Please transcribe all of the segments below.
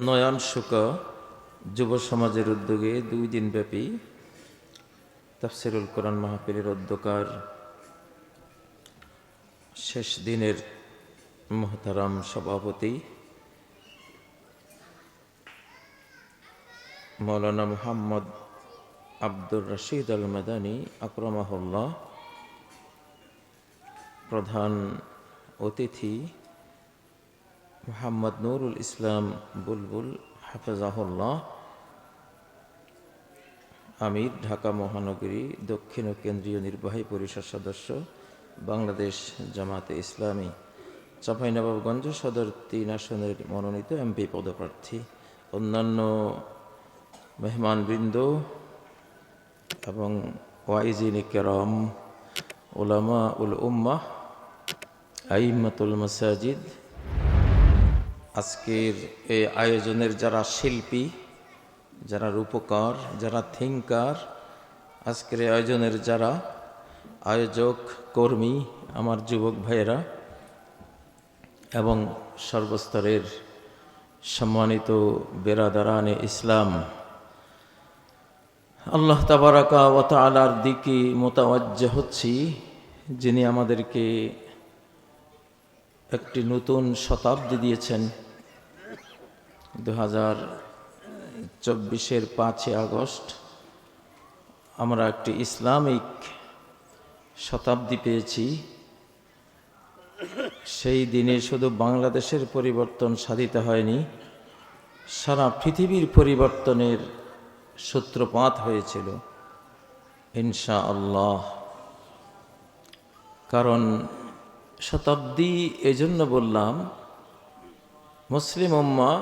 নয়ন শুক যুব সমাজের উদ্যোগে 2 দিনব্যাপী তাফসিরুল কোরআন মাহফিলের অধ্যকার শেষ দিনের মুহতারাম সভাপতি মৌলানা মুহাম্মদ আব্দুর রশিদ আল মাদানী আকরামাহুল্লাহ, প্রধান অতিথি মুহাম্মদ নুরুল ইসলাম বুলবুল হাফেজাহুল্লাহ, আমির ঢাকা মহানগরী দক্ষিণ ও কেন্দ্রীয় নির্বাহী পরিষদ সদস্য বাংলাদেশ জামাতে ইসলামী, চাঁপাইনবাবগঞ্জ সদর 3 আসনের মনোনীত এমপি পদপ্রার্থী, অন্যান্য মেহমানবৃন্দ এবং ওয়াইজিন কেরাম, উলামা উল উম্মাহ, আইম্মাতুল মাসাজিদ, আজকের এই আয়োজনের যারা শিল্পী, যারা রূপকার, যারা থিঙ্কার, আজকের এই আয়োজনের যারা আয়োজক কর্মী, আমার যুবক ভাইয়েরা এবং সর্বস্তরের সম্মানিত বেরাদারানে ইসলাম, আল্লাহ তাবারাকা ওয়া তাআলার দিকে মোতাওয়াজ্জহ হচ্ছি, যিনি আমাদেরকে একটি নতুন শতাব্দী দিয়েছেন। 2024-এর 5 আগস্ট আমরা একটি ইসলামিক শতাব্দী পেয়েছি। সেই দিনে শুধু বাংলাদেশের পরিবর্তন সাধিত হয়নি, সারা পৃথিবীর পরিবর্তনের সূত্রপাত হয়েছিল ইনশাআল্লাহ। কারণ শতাব্দী এজন্য বললাম, মুসলিম উম্মাহ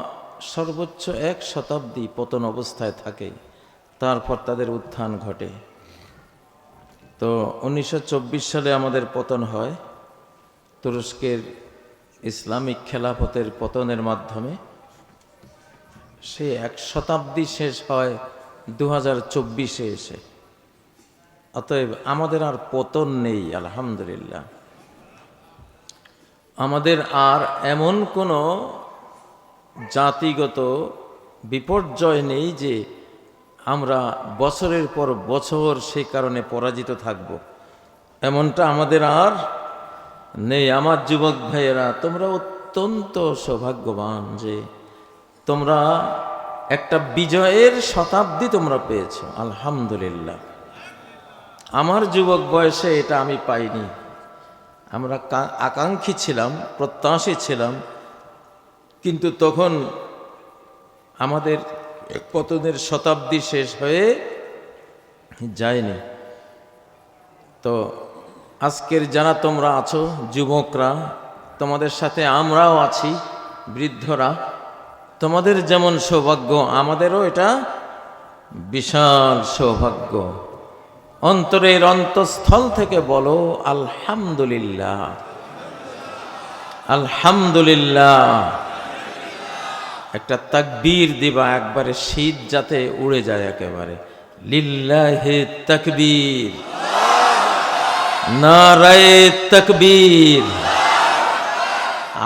সর্বোচ্চ 1 শতাব্দী পতন অবস্থায় থাকে, তারপর তাদের উত্থান ঘটে। তো 1924 সালে আমাদের পতন হয় তুরস্কের ইসলামিক খেলাফতের পতনের মাধ্যমে। সে 1 শতাব্দী শেষ হয় 2024-এ এসে। অতএব আমাদের আর পতন নেই, আলহামদুলিল্লাহ। আমাদের আর এমন কোনো জাতিগত বিপর্যয় নেই যে আমরা বছরের পর বছর সেই কারণে পরাজিত থাকব, এমনটা আমাদের আর নেই। আমার যুবক ভাইয়েরা, তোমরা অত্যন্ত সৌভাগ্যবান যে তোমরা একটা বিজয়ের শতাব্দী তোমরা পেয়েছো, আলহামদুলিল্লাহ। আমার যুবক বয়সে এটা আমি পাইনি। আমরা আকাঙ্ক্ষী ছিলাম, প্রত্যাশী ছিলাম, কিন্তু তখন আমাদের পতনের শতাব্দী শেষ হয়ে যায়নি। তো আজকের যারা তোমরা আছো যুবকরা, তোমাদের সাথে আমরাও আছি, বৃদ্ধরা, তোমাদের যেমন সৌভাগ্য আমাদেরও এটা বিশাল সৌভাগ্য। অন্তরের অন্তঃস্থল থেকে বলো আলহামদুলিল্লাহ, আলহামদুলিল্লাহ। একটা তাকবীর দিবা, একবারে শীত যাতে উড়ে যায় একেবারে। লিল্লাহি তাকবীর, নারায়ে তাকবীর,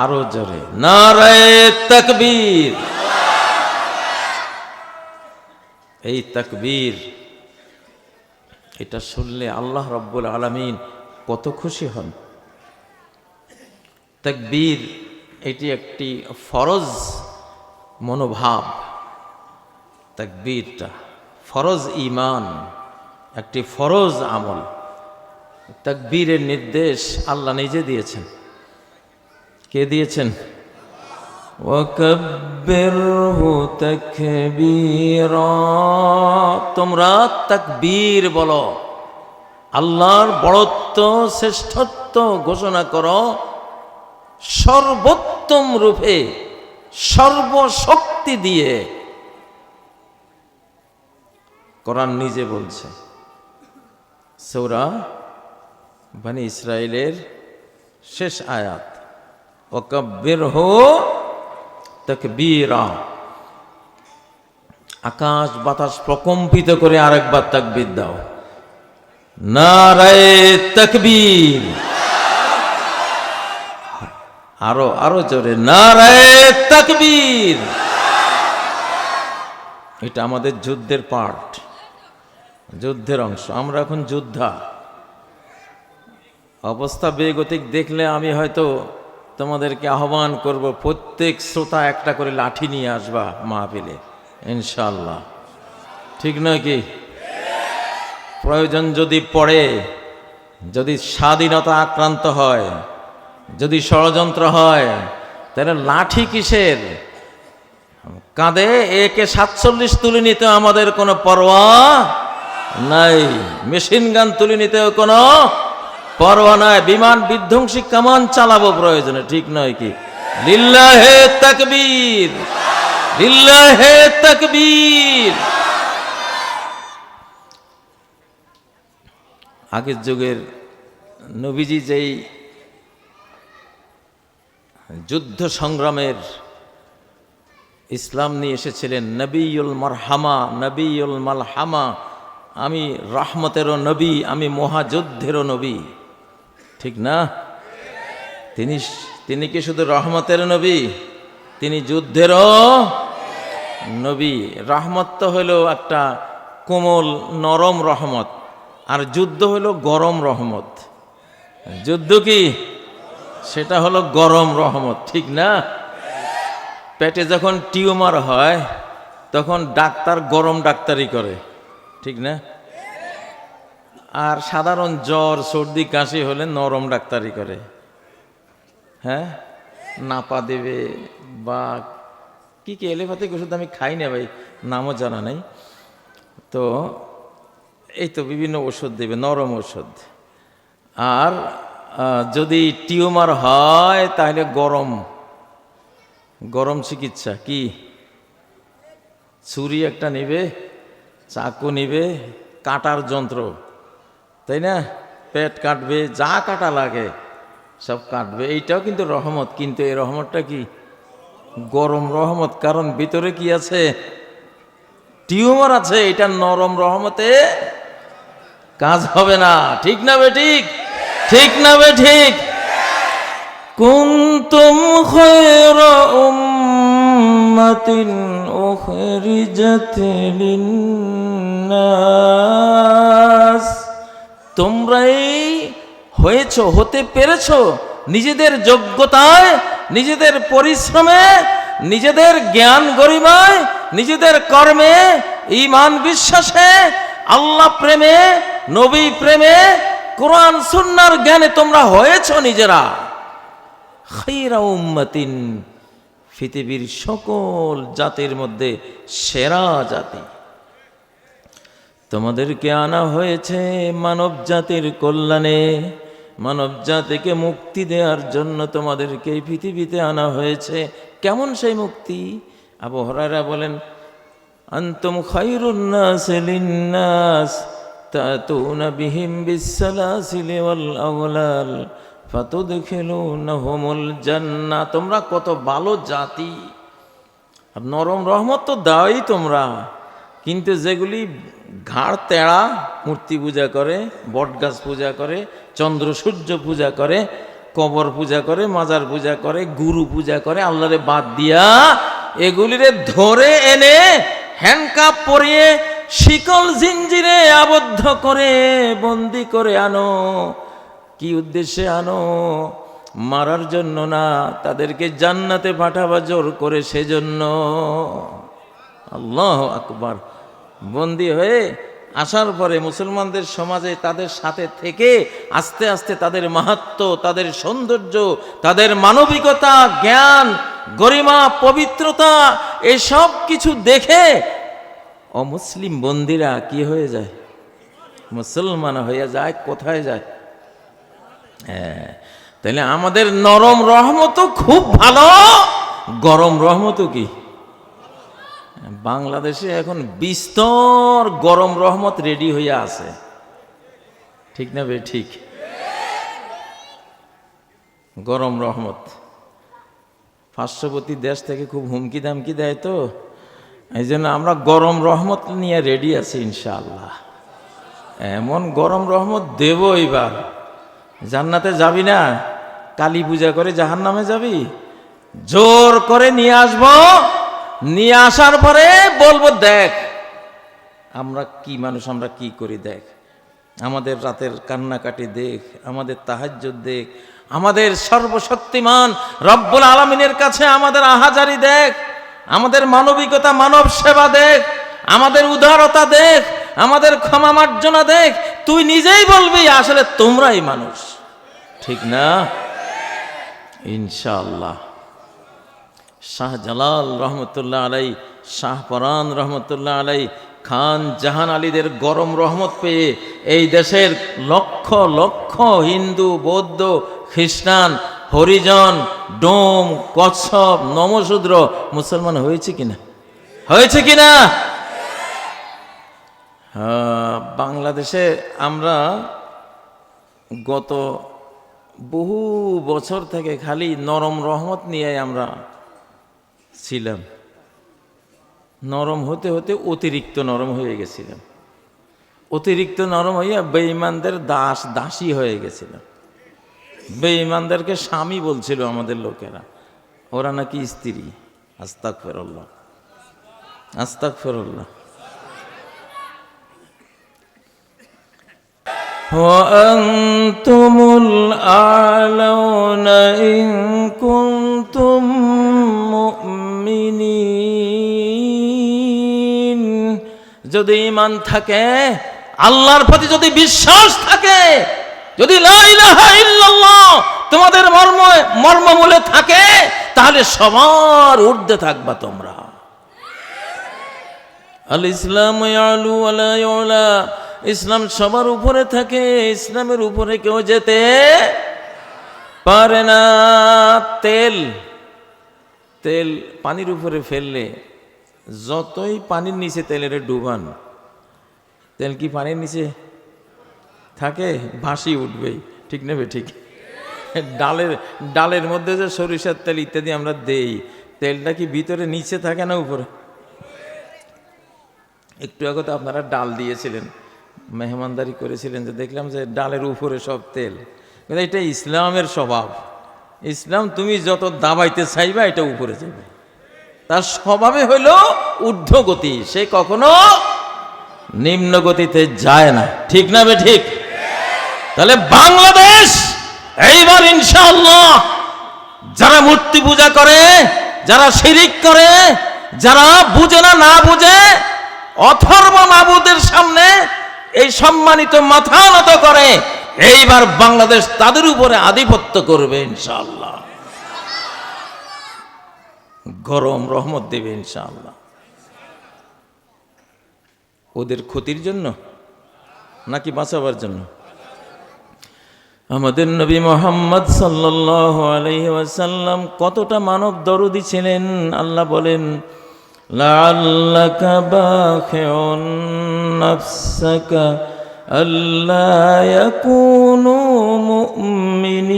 আরো জোরে নারায়ে তাকবীর। এই তাকবীর, এটা শুনলে আল্লাহ রাব্বুল আলামিন কত খুশি হন। তাকবীর এটি একটি ফরজ মনোভাব। তাকবীরটা ফরজ ঈমান, একটি ফরজ আমল। তাকবীরের নির্দেশ আল্লাহ নিজে দিয়েছেন। কে দিয়েছেন? ওয়াকাব্বিরহু তাকবীরা। তোমরা তাকবীর বলো, আল্লাহর বড়ত্ব শ্রেষ্ঠত্ব ঘোষণা করো সর্বোত্তম রূপে, সর্বশক্তি দিয়ে। কোরআন নিজে বলছে, সূরা বনী ইসরাইলের শেষ আয়াত, ওয়াকাব্বিরহু তাকবীরা। আকাশ বাতাস প্রকম্পিত করে আরেকবার তাকবীর দাও, নারায়ে তাকবীর। আরো জোরে নারায়ে তাকবীর। এটা আমাদের যুদ্ধের পার্ট, যুদ্ধের অংশ। আমরা এখন যোদ্ধা। অবস্থা বেগতিক দেখলে আমি হয়তো তোমাদেরকে আহ্বান করব, প্রত্যেক শ্রোতা একটা করে লাঠি নিয়ে আসবা মাহফিলে ইনশাআল্লাহ। ঠিক নয় কি? প্রয়োজন যদি পড়ে, যদি স্বাধীনতা আক্রান্ত হয়, যদি ষড়যন্ত্র হয়, তাহলে লাঠি কিসের? কাঁধে AK-47 তুলে নিতে আমাদের কোনো পরোয়া নাই, মেশিন গান তুলে নিতেও কোনো পরোয়া নাই, বিমান বিধ্বংসী কামান চালাবো প্রয়োজনে। ঠিক নয় কি? লিল্লাহে তাকবীর, লিল্লাহে তাকবীর। আগের যুগের নবীজি যেই যুদ্ধ সংগ্রামের ইসলাম নিয়ে এসেছিলেন, নবিউল মারহামা, নবিউল মালহামা, আমি রহমতেরও নবী, আমি মহাযুদ্ধেরও নবী। ঠিক না? তিনি কি শুধু রহমতের নবী? তিনি যুদ্ধেরও নবী। রহমত তো হইল একটা কোমল নরম রহমত, আর যুদ্ধ হইল গরম রহমত। যুদ্ধ কি? সেটা হলো গরম রহমত। ঠিক না? পেটে যখন টিউমার হয় তখন ডাক্তার গরম ডাক্তারি করে। ঠিক না? আর সাধারণ জ্বর সর্দি কাশি হলে নরম ডাক্তারি করে। হ্যাঁ, নাপা দেবে বা কি কি এলোপ্যাথিক ওষুধ আমি খাই না ভাই, নামও জানা নাই। তো এই তো বিভিন্ন ওষুধ দেবে, নরম ওষুধ। আর যদি টিউমার হয় তাহলে গরম গরম চিকিৎসা। কি? ছুরি একটা নিবে, চাকু নিবে, কাটার যন্ত্র, তাই না? পেট কাটবে, যা কাটা লাগে সব কাটবে। এইটাও কিন্তু রহমত, কিন্তু এই রহমতটা কি? গরম রহমত। কারণ ভিতরে কি আছে? টিউমার আছে। এটা নরম রহমতে কাজ হবে না। ঠিক না বে ঠিক? ঠিক না বে ঠিক? কুনতুম খায়রা উম্মাতিন উখরিজাত লিন্নাস, তোমরাই হয়েছো, হতে পেরেছো নিজেদের যোগ্যতায়, নিজেদের পরিশ্রমে, নিজেদের জ্ঞান গরিমায়, নিজেদের কর্মে, ঈমান বিশ্বাসে, আল্লাহ প্রেমে, নবী প্রেমে, কোরআন সুন্নাহর জ্ঞানে তোমরা হয়েছো নিজেরা খায়রা উম্মাতিন, পৃথিবীর সকল জাতির মধ্যে সেরা জাতি। তোমাদেরকে আনা হয়েছে মানব জাতির কল্যাণে, মানব জাতিকে মুক্তি দেওয়ার জন্য তোমাদেরকে এই পৃথিবীতে আনা হয়েছে। কেমন সেই মুক্তি? আবু হুরায়রা বলেন, আনতুম খায়রুন নাস লিন্নাস তাতুনা বিহিম বিসসালাসিলি ওয়াল আগলাল ফাতুদখিলুনহুমুল জান্নাহ। তোমরা কত ভালো জাতি। আর নরম রহমত তো দাওই তোমরা, কিন্তু যেগুলি ঘাড় তেড়া, মূর্তি পূজা করে, বটগাছ পূজা করে, চন্দ্র সূর্য পূজা করে, কবর পূজা করে, মাজার পূজা করে, গুরু পূজা করে, আল্লাহরে বাদ দিয়া এগুলিরে ধরে এনে হ্যান্ডকাপ পরিয়ে শিকল জিঞ্জিরে আবদ্ধ করে বন্দি করে আনো। কি উদ্দেশ্যে আনো? মারার জন্য না, তাদেরকে জান্নাতে পাঠাবা জোর করে, সেজন্য। আল্লাহু আকবার। বন্দী হয়ে আসার পরে মুসলমানদের সমাজে তাদের সাথে থেকে আস্তে আস্তে তাদের মাহাত্ম্য, তাদের সৌন্দর্য, তাদের মানবিকতা, জ্ঞান, গরিমা, পবিত্রতা, এসব কিছু দেখে অমুসলিম বন্দীরা কি হয়ে যায়? মুসলমান হয়ে যায়। কোথায় যায়? হ্যাঁ, তাহলে আমাদের নরম রহমতও খুব ভালো, গরম রহমতও কি? বাংলাদেশে এখন বিস্তর গরম রহমত রেডি হয়ে আছে। ঠিক না বে ঠিক? গরম রহমত পার্শ্ববর্তী দেশ থেকে খুব হুমকি দামকি দেয়, তো এই জন্য আমরা গরম রহমত নিয়ে রেডি আছি ইনশাআল্লাহ। এমন গরম রহমত দেব এবার। জান্নাতে যাবি না, কালী পূজা করে জাহান্নামে যাবি? জোর করে নিয়ে আসবো নিয়ে আসার পরে বলবো, দেখ আমরা কি মানুষ, আমরা কি করি, দেখ আমাদের রাতের কান্নাকাটি দেখ, আমাদের তাহাজ্জুদ দেখ, আমাদের সর্বশক্তিমান রব্বুল আলামিনের কাছে আমাদের আহাজারি দেখ, আমাদের মানবিকতা, মানব সেবা দেখ, আমাদের উদারতা দেখ, আমাদের ক্ষমা মার্জনা দেখ। তুই নিজেই বলবি আসলে তোমরাই মানুষ, ঠিক না? ইনশাআল্লাহ। শাহজালাল রহমতুল্লাহ আলাই, শাহপরান রহমতুল্লাহ আলাই, খান জাহান আলীদের গরম রহমত পেয়ে এই দেশের লক্ষ লক্ষ হিন্দু, বৌদ্ধ, খ্রিস্টান, হরিজন, ডোম, কচ্ছপ, নমশূদ্র মুসলমান হয়েছে কিনা? হয়েছে কিনা? বাংলাদেশে আমরা গত বহু বছর থেকে খালি নরম রহমত নিয়ে আমরা ছিলাম। নরম হতে হতে অতিরিক্ত নরম হয়ে গেছিলাম। অতিরিক্ত নরম হইয়া বেঈমানদের দাস দাসী হয়ে গেছিলাম। বেঈমানদেরকে স্বামী বলছিল আমাদের লোকেরা, ওরা নাকি স্ত্রী। আস্তাগফিরুল্লাহ, আস্তাগফিরুল্লাহ। ওয়ান্তুমুল আ'লাউনা ইন কুনতুম মুমিনিন। যদি ঈমান থাকে, আল্লাহর প্রতি যদি বিশ্বাস থাকে, যদি লা ইলাহা ইল্লাল্লাহ তোমাদের মর্মমূলে থাকে, তাহলে সবার ঊর্ধ্বে থাকবা তোমরা। আল ইসলাম ইয়ালু ওয়ালা ইউলা, ইসলাম সবার উপরে থাকে, ইসলামের উপরে কেউ যেতে পারে না। তেল পানির উপরে ফেললে যতই পানির নিচে তেলের ডুবান, তেল কি পানির নিচে থাকে? ভাসি উঠবেই, ঠিক নেবে? ঠিক। ডালের মধ্যে যে সরিষার তেল ইত্যাদি আমরা দেই, তেলটা কি ভিতরে নিচে থাকে না উপরে? একটু আগে তো আপনারা ডাল দিয়েছিলেন, মেহমানদারি করেছিলেন, যে দেখলাম যে ডালের উপরে সব তেল। কিন্তু এটা ইসলামের স্বভাব। ইসলাম তুমি যত দাবাইতে চাইবা এটা উপরে যাবে। তার স্বভাবে হইল ঊর্ধ্বগতি, সে কখনো নিম্ন গতিতে যায় না, ঠিক না বে ঠিক? তাহলে বাংলাদেশ এইবার ইনশাআল্লাহ যারা মূর্তি পূজা করে, যারা শিরিক করে, যারা বুঝে না বুঝে অথর্ব মাবুদের সামনে এই সম্মানিত মাথা নত করে, এইবার বাংলাদেশ তাদের উপরে আধিপত্য করবে ইনশাআল্লাহ। গরম রহমত দেবে ইনশাআল্লাহ। ওদের ক্ষতির জন্য নাকি বাঁচাবার জন্য? আমাদের নবী মুহাম্মদ সাল্লাল্লাহু আলাইহি ওয়াসাল্লাম কতটা মানব দরদি ছিলেন। আল্লাহ বলেন, লাআল্লাকা বাখিউন নাফসাকা আল্লা ইয়াকুনু মুমিনিন।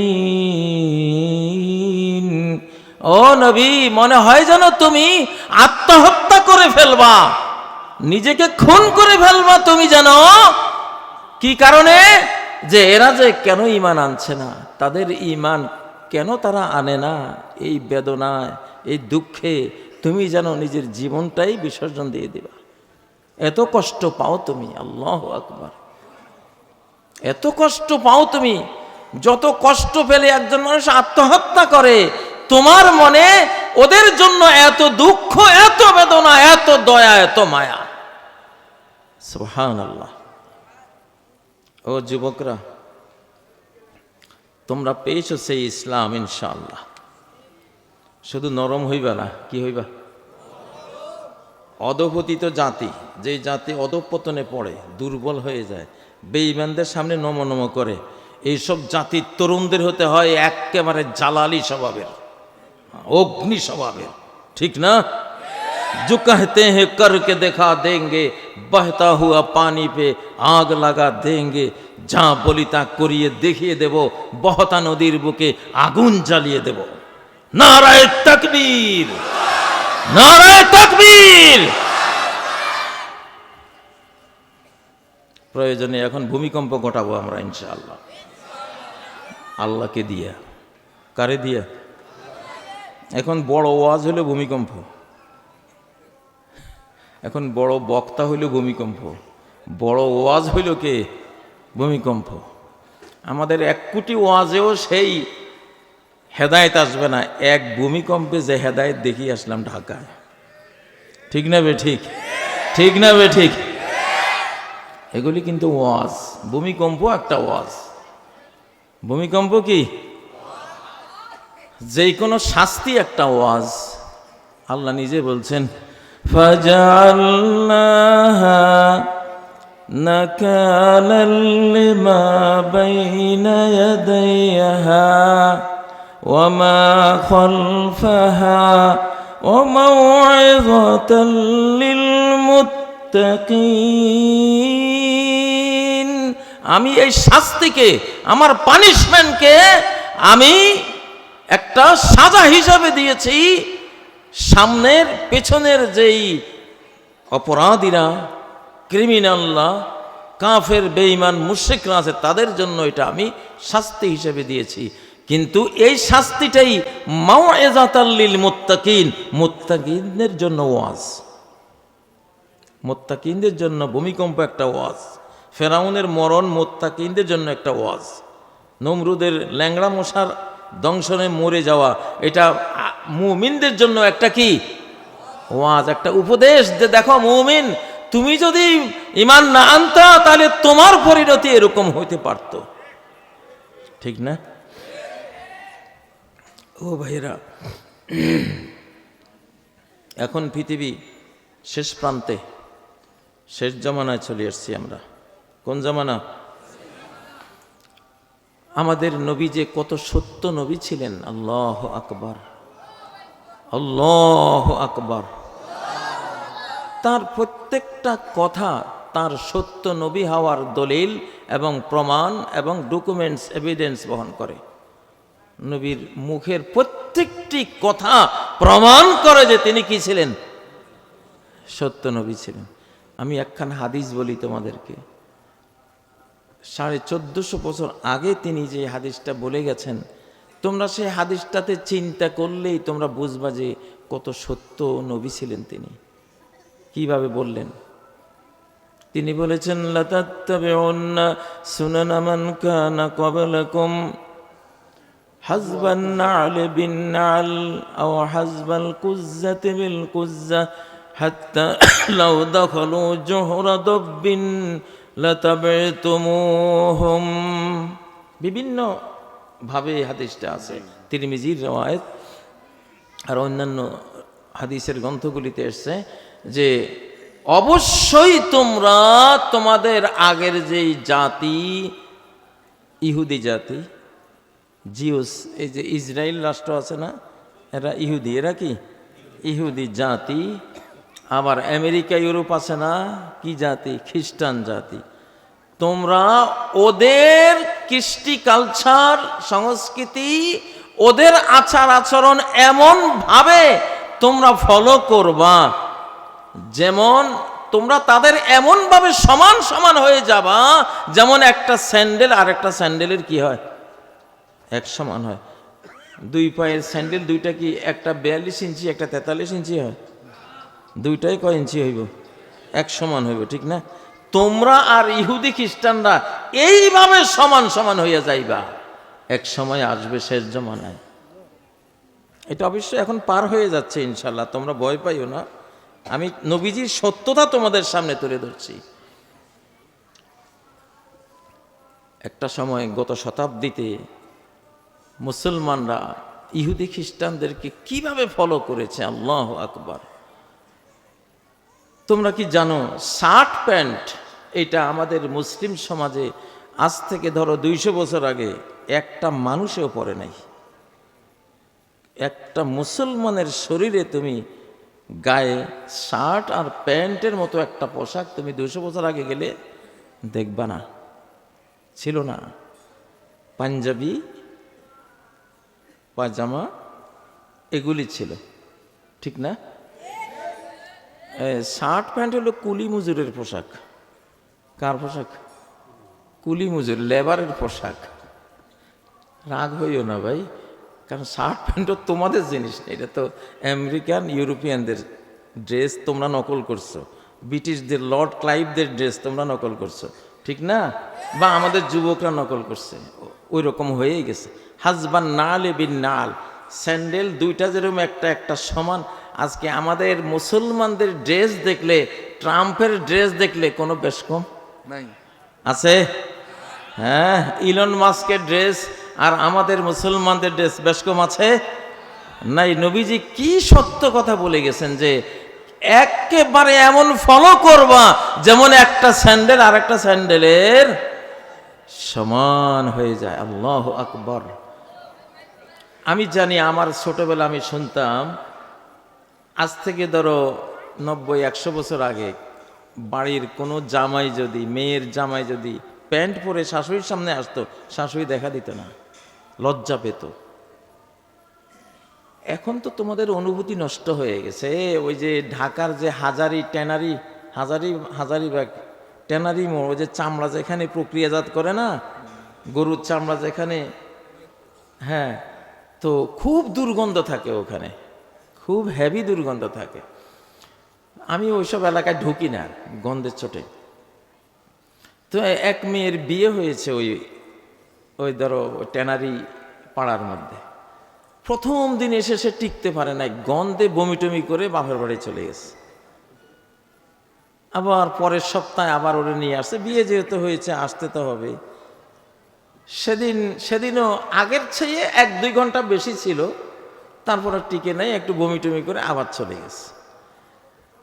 ও নবী, মনে হয় যেন তুমি আত্মহত্যা করে ফেলবা, নিজেকে খুন করে ফেলবা তুমি জানো। কি কারণে? যে এরা যে কেন ঈমান আনছে না, তাদের ঈমান কেন তারা আনে না, এই বেদনায়, এই দুঃখে তুমি যেন নিজের জীবনটাই বিসর্জন দিয়ে দিবা। এত কষ্ট পাও তুমি, আল্লাহু আকবার, এত কষ্ট পাও তুমি। যত কষ্ট পেলে একজন মানুষ আত্মহত্যা করে, তোমার মনে ওদের জন্য এত দুঃখ, এত বেদনা, এত দয়া, এত মায়া। সুবহানাল্লাহ। ও যুবকরা, তোমরা পেয়েছো সেই ইসলাম ইনশাআল্লাহ। শুধু নরম হইবা না, কি হইবা? অধপতিত জাতি, যে জাতি অধপতনে পড়ে, দুর্বল হয়ে যায়, বেঈমানদের সামনে নমনম করে, এইসব জাতির তরুণদের হতে হয় একেবারে জালালি স্বভাবের, অগ্নি স্বভাবের, ঠিক না? जो कहते हैं करके दिखा देंगे, बहता हुआ पानी पे आग लगा देंगे, যা বলি তা করিয়ে দেখিয়ে দেব, বহতা নদীর বুকে আগুন জ্বালিয়ে দেব। নারায়ে তাকবীর, নারায়ে তাকবীর। প্রয়োজনে এখন ভূমিকম্প ঘটাবো আমরা ইনশাআল্লাহ, আল্লাহকে দিয়া। কারে দিয়া? এখন বড় ওয়াজ হলো ভূমিকম্প, এখন বড় বক্তা হইল ভূমিকম্প, বড় ওয়াজ হইল কে? ভূমিকম্প। আমাদের 1 কোটি ওয়াজেও সেই হেদায়েত আসবে না, এক ভূমিকম্পে যে হেদায়েত দেখিয়ে আসলাম ঢাকায়। ঠিক না বে ঠিক? ঠিক না বে ঠিক? এগুলি কিন্তু ওয়াজ। ভূমিকম্প একটা ওয়াজ। ভূমিকম্প কি? যে কোনো শাস্তি একটা ওয়াজ। আল্লাহ নিজে বলছেন ফাজআলনাহা নাকালাল লিমা বাইনা ইয়াদাইহা ওয়া মা খালফাহা ওয়া মাউইযাতাল লিল মুত্তাকিন। আমি এই শাস্তিকে, আমার পানিশমেন্টকে আমি একটা সাজা হিসাবে দিয়েছি সামনের পেছনের যেই অপরাধীরা, ক্রিমিনালরা, কাফের বেঈমান মুশরিকরা আছে তাদের জন্য এটা আমি শাস্তি হিসেবে দিয়েছি। কিন্তু এই শাস্তিটাই মাউইযাতাল লিল মুত্তাকিন, মুত্তাকিনদের জন্য ওয়াজ। মুত্তাকিনদের জন্য ভূমিকম্প একটা ওয়াজ, ফেরাউনের মরণ মুত্তাকিনদের জন্য একটা ওয়াজ, নমরুদের ল্যাংড়া মশার দংশনে মরে যাওয়া এটা মুমিনদের জন্য একটা কি ওয়াজ, একটা উপদেশ যে দেখো মুমিন, তুমি যদি ঈমান না আনতা তাহলে তোমার পরিণতি এরকম হইতে পারত। ঠিক না? ও ভাইরা, এখন পৃথিবী শেষ প্রান্তে, শেষ জামানায় চলে আসছি আমরা। কোন জামানা? আমাদের নবী যে কত সত্য নবী ছিলেন, আল্লাহু আকবার, আল্লাহু আকবার। তার প্রত্যেকটা কথা তার সত্য নবী হওয়ার দলিল এবং প্রমাণ এবং ডকুমেন্টস, এভিডেন্স বহন করে। নবীর মুখের প্রত্যেকটি কথা প্রমাণ করে যে তিনি কি ছিলেন? সত্য নবী ছিলেন। আমি একখান হাদিস বলি তোমাদেরকে। 1450 বছর আগে তিনি যে হাদিসটা বলে গেছেন, তোমরা সেই হাদিসটাতে চিন্তা করলেই তোমরা বুঝবা যে কত সত্য নবী ছিলেন তিনি। কিভাবে বললেন? তিনি বলেছেন লাতাত্তাবিউন্না সুনানা মান কানা ক্বাবলাকুম হাজবান না'ল বিন না'ল আও হাজবাল কুজ্জাতি বিল কুজ্জা হাত্তা লাউ দাখালু জুহরা দাব্বিন লাতাবি'তুমুহুম। বিভিন্ন ভাবে হাদিসটা আছে, তিরমিজির রওয়ায়াত আর অন্যান্য হাদিসের গ্রন্থগুলিতে এসেছে যে অবশ্যই তোমরা তোমাদের আগের যেই জাতি, ইহুদি জাতি, জিউস, এই যে ইসরায়েল রাষ্ট্র আছে না, এরা ইহুদি, এরা কি ইহুদি জাতি। আবার আমেরিকা, ইউরোপ আছে না, কি জাতি? খ্রিস্টান জাতি। তোমরা ওদের কৃষ্টি, কালচার, সংস্কৃতি, ওদের আচার আচরণ এমন ভাবে তোমরা ফলো করবা যেমন তোমরা তাদের এমন ভাবে সমান সমান হয়ে যাবা যেমন একটা স্যান্ডেল আর একটা স্যান্ডেলের কি হয়? এক সমান হয়। 2 পায়ের স্যান্ডেল দুইটা কি একটা 42 ইঞ্চি একটা 43 ইঞ্চি হয়? দুইটাই কয় ইঞ্চি হইব? এক সমান হইব। ঠিক না? তোমরা আর ইহুদি খ্রিস্টানরা এইভাবে সমান সমান হইয়া যাইবা, এক সময় আসবে শেষ জামানায়। এটা অবশ্যই এখন পার হয়ে যাচ্ছে ইনশাল্লাহ, তোমরা ভয় পাইও না। আমি নবীজির সত্যতা তোমাদের সামনে তুলে ধরছি। একটা সময় গত শতাব্দীতে মুসলমানরা ইহুদি খ্রিস্টানদেরকে কিভাবে ফলো করেছে, আল্লাহু আকবার। তোমরা কি জানো শার্ট প্যান্ট এটা আমাদের মুসলিম সমাজে আজ থেকে ধরো 200 বছর আগে একটা মানুষেও পরে নাই। একটা মুসলমানের শরীরে তুমি গায়ে শার্ট আর প্যান্টের মতো একটা পোশাক তুমি 200 বছর আগে গেলে দেখবা না, ছিল না। পাঞ্জাবি, পায়জামা এগুলি ছিল, ঠিক না? শার্ট প্যান্ট হলো কুলি মজুরের পোশাক। কার পোশাক? কুলি মজুর, লেবারের পোশাক। রাগ হইও না ভাই, কারণ শার্ট প্যান্টও তোমাদের জিনিস না, এটা তো আমেরিকান ইউরোপিয়ানদের ড্রেস, তোমরা নকল করছো। ব্রিটিশদের লর্ড ক্লাইভদের ড্রেস তোমরা নকল করছো, ঠিক না? বা আমাদের যুবকরা নকল করছে, ওই রকম হয়েই গেছে। হাজবান নাল বিন নাল, স্যান্ডেল দুইটা যেরকম একটা একটা সমান। আজকে আমাদের মুসলমানদের ড্রেস দেখলে, ট্রাম্পের ড্রেস দেখলে কোনো বেশ কম নাই আছে? হ্যাঁ, ইলন মাস্কের ড্রেস আর আমাদের মুসলমানদের ড্রেস বেশ কম আছে? নাই। নবীজি কি সত্য কথা বলে গেছেন যে একেবারে এমন ফলো করবা যেমন একটা স্যান্ডেল আর একটা স্যান্ডেলের সমান হয়ে যায়। আল্লাহু আকবার। আমি জানি আমার ছোটবেলা আমি শুনতাম, আজ থেকে ধরো 90-100 বছর আগে বাড়ির কোনো জামাই যদি, মেয়ের জামাই যদি প্যান্ট পরে শাশুড়ির সামনে আসতো, শাশুড়ি দেখা দিত না, লজ্জা পেত। এখন তো তোমাদের অনুভূতি নষ্ট হয়ে গেছে। ওই যে ঢাকার যে হাজারিবাগ ট্যানারি মোড়, ওই যে চামড়া যেখানে প্রক্রিয়াজাত করে না, গরুর চামড়া যেখানে, হ্যাঁ, তো খুব দুর্গন্ধ থাকে ওখানে, খুব হেভি দুর্গন্ধ থাকে। আমি ওইসব এলাকায় ঢুকি না গন্ধের চোটে। তো এক মেয়ের বিয়ে হয়েছে ওই ধরো ট্যানারি পাড়ার মধ্যে। প্রথম দিন এসে সে টিকতে পারে নাই, গন্ধে বমি করে বাপের বাড়ি চলে গেছে। আবার পরের সপ্তাহে আবার ওরে নিয়ে আসছে, বিয়ে যেহেতু হয়েছে আসতে তো হবে। সেদিনও আগের চেয়ে 1-2 ঘন্টা বেশি ছিল, তারপরে টিকে নাই, একটু বমি করে আবার চলে গেছে।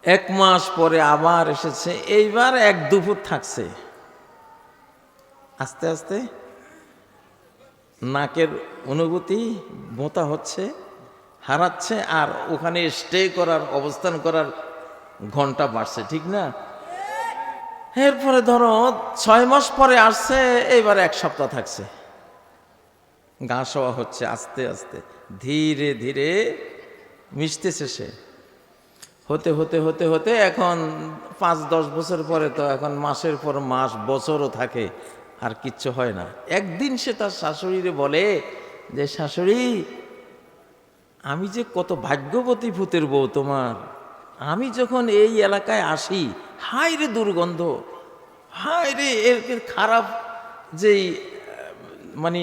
1 মাস পরে আবার এসেছে, এইবার 1 দুপুর থাকছে। আস্তে আস্তে নাকের অনুভূতি বোঁতা হচ্ছে, হারাচ্ছে, আর ওখানে স্টে করার, অবস্থান করার ঘন্টা বাড়ছে, ঠিক না? এরপরে ধরো 6 মাস পরে আসছে, এইবার 1 সপ্তাহ থাকছে। গা শোয়া হচ্ছে আস্তে আস্তে, ধীরে ধীরে মিশতেছে সে। হতে হতে হতে হতে এখন 5-10 বছর পরে তো এখন মাসের পর মাস, বছরও থাকে, আর কিচ্ছু হয় না। একদিন সে তার শাশুড়িরে বলে যে, শাশুড়ি, আমি যে কত ভাগ্যবতী ভূতের বউ তোমার। আমি যখন এই এলাকায় আসি, হায় রে দুর্গন্ধ, হায় রে এর খারাপ যেই মানে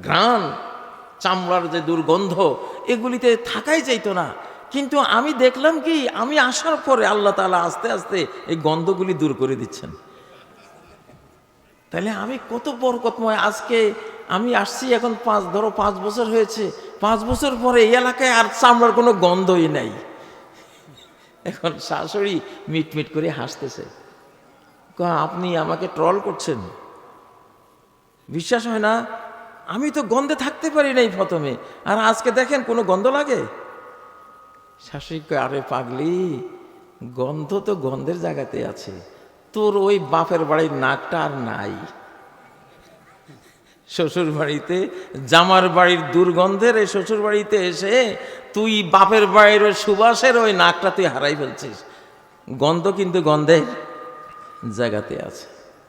ঘ্রাণ, চামড়ার যে দুর্গন্ধ, এগুলিতে থাকাই যাইতো না। কিন্তু আমি দেখলাম কি, আমি আসার পরে আল্লাহ তাআলা আস্তে আস্তে এই গন্ধগুলি দূর করে দিচ্ছেন। তাহলে আমি কত বরকতময়। আজকে আমি আসছি এখন 5 বছর হয়েছে, 5 বছর পরে এই এলাকায় আর চামড়ার কোনো গন্ধই নাই। এখন শাশুড়ি মিটমিট করে হাসতেছে, আপনি আমাকে ট্রল করছেন? বিশ্বাস হয় না? আমি তো গন্ধে থাকতে পারি নাই প্রথমে, আর আজকে দেখেন কোনো গন্ধ লাগে? শাশুড়ি কয়, আরে পাগলি, গন্ধ তো গন্ধের জায়গাতে আছে, তোর ওই বাপের বাড়ির নাকটা আর নাই। শ্বশুর বাড়িতে, জামার বাড়ির দুর্গন্ধের এই শ্বশুর বাড়িতে এসে তুই বাপের বাড়ির ওই সুবাসের ওই নাকটা তুই হারাই ফেলছিস। গন্ধ কিন্তু গন্ধের জায়গাতে আছে,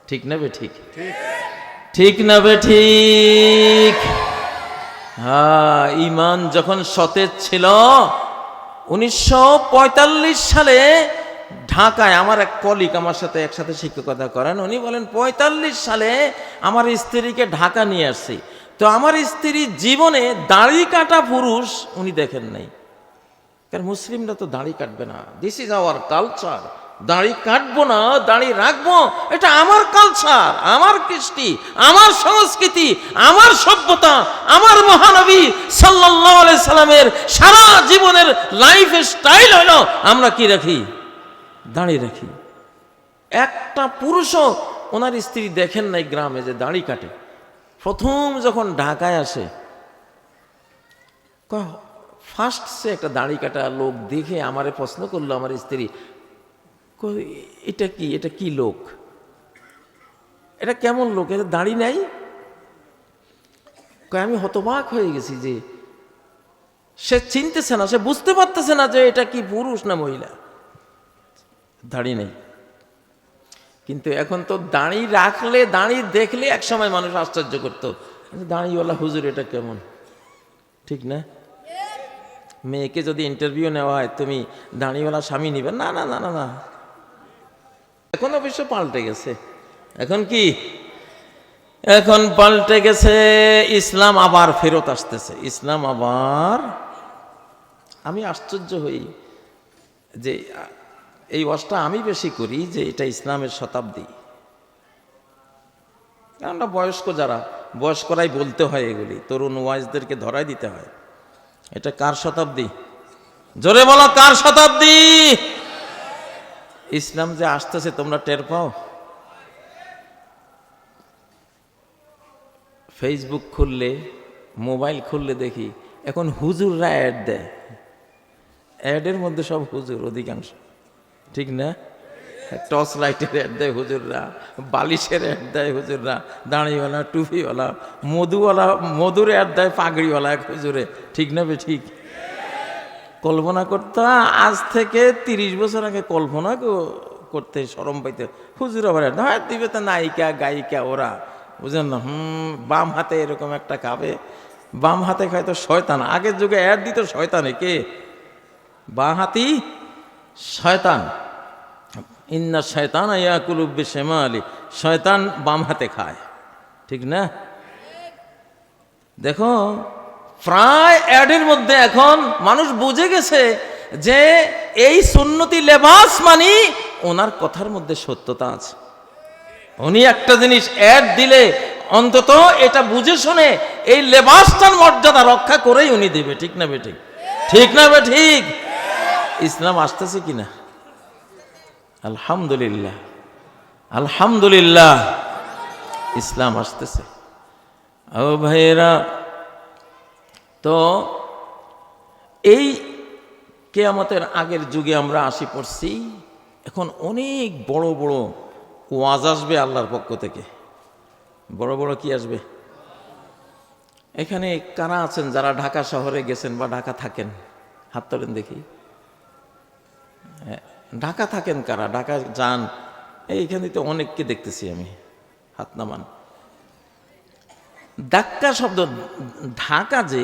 ঠিক না বে ঠিক? ঠিক না বে ঠিক? হ্যাঁ, ঈমান যখন সতেজ ছিল। 1945 সালে ঢাকায় আমার এক কলিগ আমার সাথে একসাথে শিক্ষকতা করেন, উনি বলেন 45 সালে আমার স্ত্রীকে ঢাকা নিয়ে আসছি। তো আমার স্ত্রী জীবনে দাড়ি কাটা পুরুষ উনি দেখেন নাই। কারণ মুসলিমরা তো দাড়ি কাটবে না, দিস ইজ আওয়ার কালচার। দাড়ি কাটবো না, দাড়ি রাখবো, এটা আমার কালচার, আমার কৃষ্টি, আমার সংস্কৃতি, আমার সভ্যতা, আমার মহানবী সাল্লাল্লাহু আলাইহি সাল্লামের সারা জীবনের লাইফ স্টাইল হলো আমরা কি রাখি? দাড়ি রাখি। একটা পুরুষও ওনার স্ত্রী দেখেন নাই গ্রামে যে দাড়ি কাটে। প্রথম যখন ঢাকায় আসে, ফার্স্ট সে একটা দাড়ি কাটা লোক দেখে আমারে প্রশ্ন করলো, আমার স্ত্রী, এটা কি লোক, এটা কেমন লোক, এটা দাড়ি নাই? আমি হতবাক হয়ে গেছি যে সে চিনতেছে না, সে বুঝতে পারতেছে না যে এটা কি পুরুষ না মহিলা, দাড়ি নেই। কিন্তু এখন তো দাড়ি রাখলে, দাড়ি দেখলে একসময় মানুষ আশ্চর্য করতো, দাড়িওয়ালা হুজুর এটা কেমন, ঠিক না? মেয়েকে যদি ইন্টারভিউ নেওয়া হয়, তুমি দাড়িওয়ালা স্বামী নিবে? না না না না না, এখন অবশ্য পাল্টে গেছে। এখন কি, এখন পাল্টে গেছে, ইসলাম আবার ফেরত আসতেছে। ইসলাম আবার, আমি আশ্চর্য হই যে এই ওয়াজটা আমি বেশি করি যে এটা ইসলামের শতাব্দী। আমরা বয়স্ক যারা, বয়স্করাই বলতে হয় এগুলি, তরুণ ওয়াইজদেরকে ধরাই দিতে হয়। এটা কার শতাব্দী? জোরে বলো, কার শতাব্দী? ইসলাম যে আসতেছে তোমরা টের পাও? ফেসবুক খুললে, মোবাইল খুললে দেখি এখন হুজুররা অ্যাড দেয়। অ্যাডের মধ্যে সব হুজুর অধিকাংশ, ঠিক না? টর্চ লাইটের অ্যাড দেয় হুজুররা, বালিশের অ্যাড দেয় হুজুররা, দাঁড়িওয়ালা, টুপিওয়ালা, মধুওয়ালা, মধুর অ্যাড দেয় পাগড়িওয়ালা এক হুজুরে, ঠিক না? ঠিক। কল্পনা করতে, আজ থেকে 30 বছর আগে কল্পনা করতে শরম পাইতে, হুজুর আবার অ্যাড দিবে, তা নায়িকা গায়িকা ওরা, বুঝলেন না? বাম হাতে এরকম একটা খাবে, বাম হাতে খায় তো শয়তান। আগের যুগে অ্যাড দিত শয়তানে, কে? বাঁ হাতি শয়তান। ইন্না শয়তান ইয়াকুলু বিশিমালি, শয়তান বাম হাতে খায়, ঠিক না? দেখো, প্রায় অ্যাডের মধ্যে এখন মানুষ বুঝে গেছে যে এই সুন্নতি লেবাস মানে ওনার কথার মধ্যে সত্যতা আছে। উনি একটা জিনিস অ্যাড দিলে অন্তত এটা বুঝে শুনে এই লেবাসটার মর্যাদা রক্ষা করেই উনি দেবে, ঠিক না বে ঠিক? ঠিক না বে ঠিক? ইসলাম আসতেছে কিনা? আলহামদুলিল্লাহ, আলহামদুলিল্লাহ, ইসলাম আসতেছে। ও ভাইয়েরা, তো এই কিয়ামতের আগের যুগে আমরা আসি পড়ছি। এখন অনেক বড় বড় ওয়াজ আসবে আল্লাহর পক্ষ থেকে। বড় বড় কি আসবে? এখানে কারা আছেন যারা ঢাকা শহরে গেছেন বা ঢাকা থাকেন? হাত তোলেন দেখি। ঢাকা থাকেন কারা? ঢাকা যান? এইখানে তো অনেককে দেখতেছি আমি, হাত নামান। ধাক্কা শব্দ, ঢাকা যে,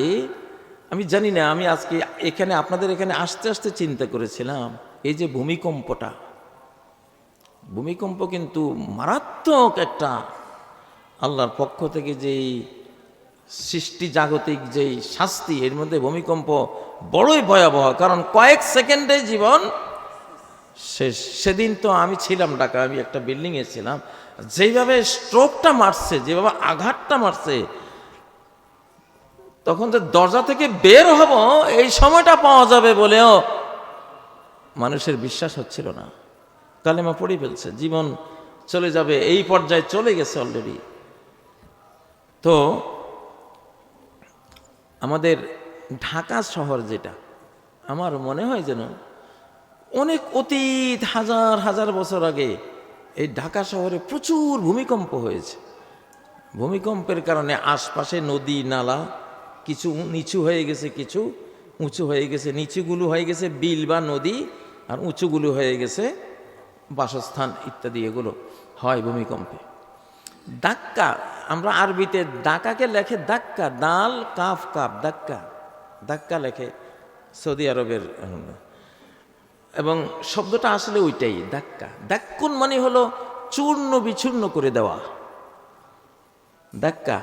আমি জানি না, আমি আজকে এখানে আপনাদের এখানে আসতে আসতে চিন্তা করেছিলাম, এই যে ভূমিকম্পটা, ভূমিকম্প কিন্তু মারাত্মক একটা আল্লাহর পক্ষ থেকে যেই সৃষ্টি জাগতিক যেই শাস্তি, এর মধ্যে ভূমিকম্প বড়ই ভয়াবহ। কারণ কয়েক সেকেন্ডে জীবন শেষ। সেদিন তো আমি ছিলাম ঢাকা, আমি একটা বিল্ডিংয়ে ছিলাম, যেভাবে স্ট্রোকটা মারছে, যেভাবে আঘাতটা মারছে, তখন যে দরজা থেকে বের হব এই সময়টা পাওয়া যাবে বলেও মানুষের বিশ্বাস হচ্ছিল না। কালেমা পড়ে ফেলছে, জীবন চলে যাবে, এই পর্যায়ে চলে গেছে অলরেডি। তো আমাদের ঢাকা শহর যেটা, আমার মনে হয় যেন অনেক অতীত, হাজার হাজার বছর আগে এই ঢাকা শহরে প্রচুর ভূমিকম্প হয়েছে। ভূমিকম্পের কারণে আশপাশে নদী নালা কিছু নিচু হয়ে গেছে, কিছু উঁচু হয়ে গেছে। নিচুগুলো হয়ে গেছে বিল বা নদী, আর উঁচুগুলো হয়ে গেছে বাসস্থান ইত্যাদি। এগুলো হয় ভূমিকম্পে। দাক্কা, আমরা আরবিতে ডাকাকে লেখে দাক্কা, দাল কাফ কাপ, দাক্কা, দাক্কা লেখে সৌদি আরবের, এবং শব্দটা আসলে ওইটাই, দাক্কা। দাক্কুন মানে হলো চূর্ণ বিচূর্ণ করে দেওয়া। দাক্কা,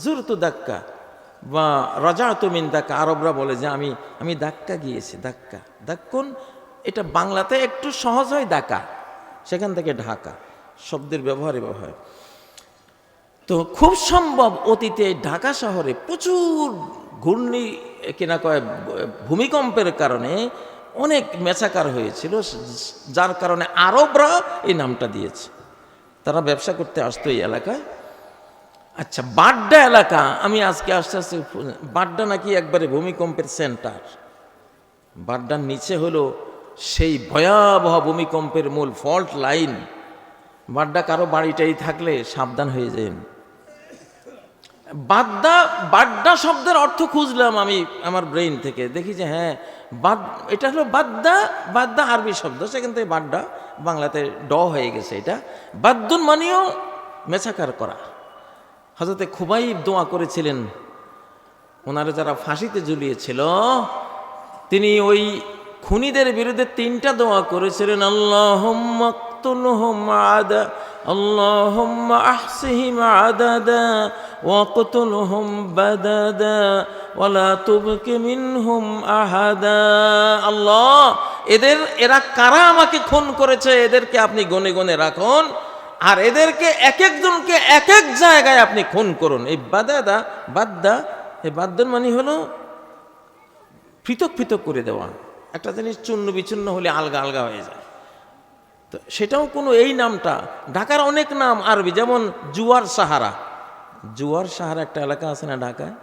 জুরতু দাক্কা বা রাজাতু মিন দাক্কা, আরবরা বলে যে আমি দাক্কা গিয়েছি। দাক্কা, দাক্কুন, এটা বাংলাতে একটু সহজ হয় দাকা, সেখান থেকে ঢাকা শব্দের ব্যবহারে হয়। তো খুব সম্ভব অতীতে ঢাকা শহরে প্রচুর ঘূর্ণি কিনা কয় ভূমিকম্পের কারণে অনেক মেছাকার হয়েছিল, যার কারণে আরবরা এই নামটা দিয়েছে। তারা ব্যবসা করতে আসতো এই এলাকায়। আচ্ছা, বাড্ডা এলাকা, আমি আজকে আস্তে আস্তে, বাড্ডা নাকি একবারে ভূমিকম্পের সেন্টার। বাড্ডার নিচে হলো সেই ভয়াবহ ভূমিকম্পের মূল ফল্ট লাইন। বাড্ডা কারো বাড়িটাই থাকলে সাবধান হয়ে যান। বাড্ডা শব্দের অর্থ খুঁজলাম আমি আমার ব্রেইন থেকে, দেখি যে হ্যাঁ, এটা হলো বাদ্দা। বাদ্দা আরবি শব্দ, সেখান থেকে বাড্ডা বাংলাতে ড হয়ে গেছে। এটা বাদ্দুন মানেও মেছাকার করা। হযরতে খুবাইব দোয়া করেছিলেন, ওনারা যারা ফাঁসিতে ঝুলিয়েছিল, তিনি ওই খুনিদের বিরুদ্ধে 3টা দোয়া করেছিলেন, আল্লাহুম্মা ইকতুলহুম আদা, আল্লাহুম্মা আহসিহিম আদাদা ওয়া কতুলহুম বাদাদা ওয়া লা তুবকি মিনহুম আহাদা। আল্লাহ, এরা কারা আমাকে খুন করেছে এদেরকে আপনি গনে গনে রাখুন, আর এদেরকে এক একজনকে এক এক জায়গায় আপনি খুন করুন। এই বাদ্দার মানে হলো পৃথক পৃথক করে দেওয়া। একটা জিনিস চূর্ণ বিচূর্ণ হলে আলগা আলগা হয়ে যায়, তো সেটাও কোনো এই নামটা। ঢাকার অনেক নাম আরবি, যেমন জুয়ার সাহারা। জুয়ার সাহারা একটা এলাকা আছে না ঢাকায়?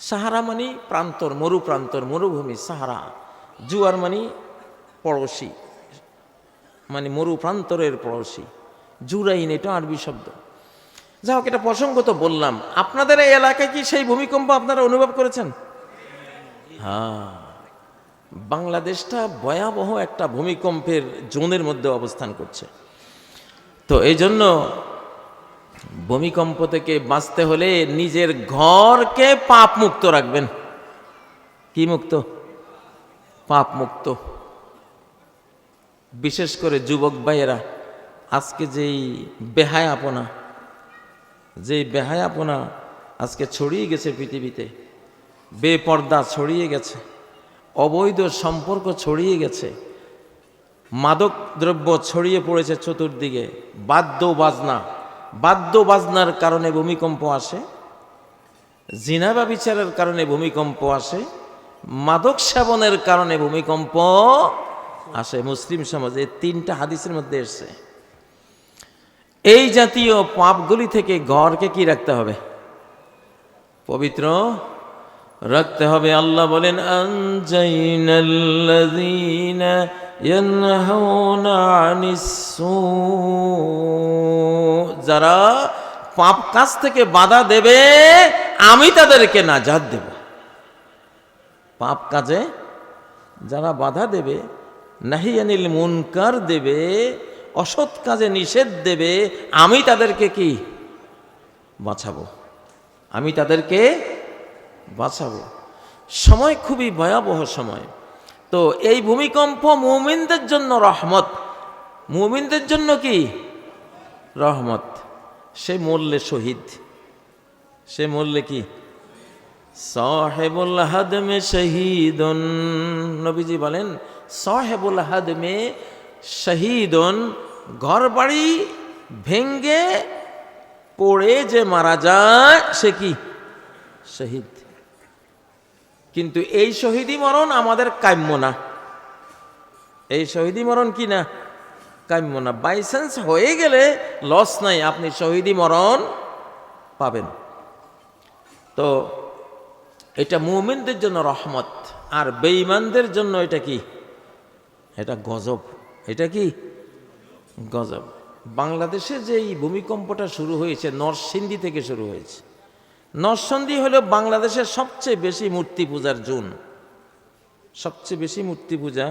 সাহারা মানে প্রান্তর, মরুপ্রান্তর, মরুভূমি। সাহারা, জুয়ার মানে পড়োশি, মানে মরুপ্রান্তরের পড়োশি। জুরাইন এটা আরবি শব্দ। যাই হোক, এটা প্রসঙ্গত বললাম। আপনাদের এই এলাকায় কি সেই ভূমিকম্প আপনারা অনুভব করেছেন? হ্যাঁ, বাংলাদেশটা ভয়াবহ একটা ভূমিকম্পের জোনের মধ্যে অবস্থান করছে। তো এই জন্য ভূমিকম্প থেকে বাঁচতে হলে নিজের ঘরকে পাপ মুক্ত রাখবেন। কি মুক্ত? পাপ মুক্ত। বিশেষ করে যুবক ভাইয়েরা, আজকে যেই বেহায়াপনা আজকে ছড়িয়ে গেছে পৃথিবীতে, বেপর্দা ছড়িয়ে গেছে, অবৈধ সম্পর্ক ছড়িয়ে গেছে, মাদক দ্রব্য ছড়িয়ে পড়েছে চতুর্দিকে, বাদ্যবাজনার কারণে ভূমিকম্প আসে, জিনা ব্যভিচারের কারণে ভূমিকম্প আসে, মাদক সেবনের কারণে ভূমিকম্প আসে। মুসলিম সমাজে 3টা হাদিসের মধ্যে এসেছে। এই জাতীয় পাপগুলি থেকে ঘরকে কি রাখতে হবে? পবিত্র রাখতে হবে। আল্লাহ বলেন, আনজাইনাল্লাযীনা ইয়ানহাউনা আনিস সূ, যারা পাপ কাজ থেকে বাধা দেবে আমি তাদেরকে নাজাত দেব। পাপ কাজে যারা বাধা দেবে, নাহিয়ানিল মুনকার দেবে, অসৎ কাজে নিষেধ দেবে, আমি তাদেরকে কি বাঁচাবো, আমি তাদেরকে বাঁচাবো। সময় খুবই ভয়াবহ সময়। তো এই ভূমিকম্প মুমিনদের জন্য রহমত। মুমিনদের জন্য কি রহমত? সে মরলে শহীদ, সে মরলে কি সাহেবুল হাদমে শহীদুন। নবীজি বলেন, সাহেবুল হাদমে শহীদুন, ঘর বাড়ি ভেঙ্গে পড়ে যে মারা যায় সে কি শহীদ। কিন্তু এই শহীদি মরণ আমাদের কাম্য না। এই শহীদি মরণ কি না? কাম্য না। বাইচান্স হয়ে গেলে লস নাই, আপনি শহীদি মরণ পাবেন। তো এটা মুমিনদের জন্য রহমত, আর বেঈমানদের জন্য এটা কি? এটা গজব। এটা কি গজব। বাংলাদেশে যে এই ভূমিকম্পটা শুরু হয়েছে নরসিংদী থেকে শুরু হয়েছে। নরসিংদী হলো বাংলাদেশের সবচেয়ে বেশি মূর্তি পূজার জোন। সবচেয়ে বেশি মূর্তি পূজা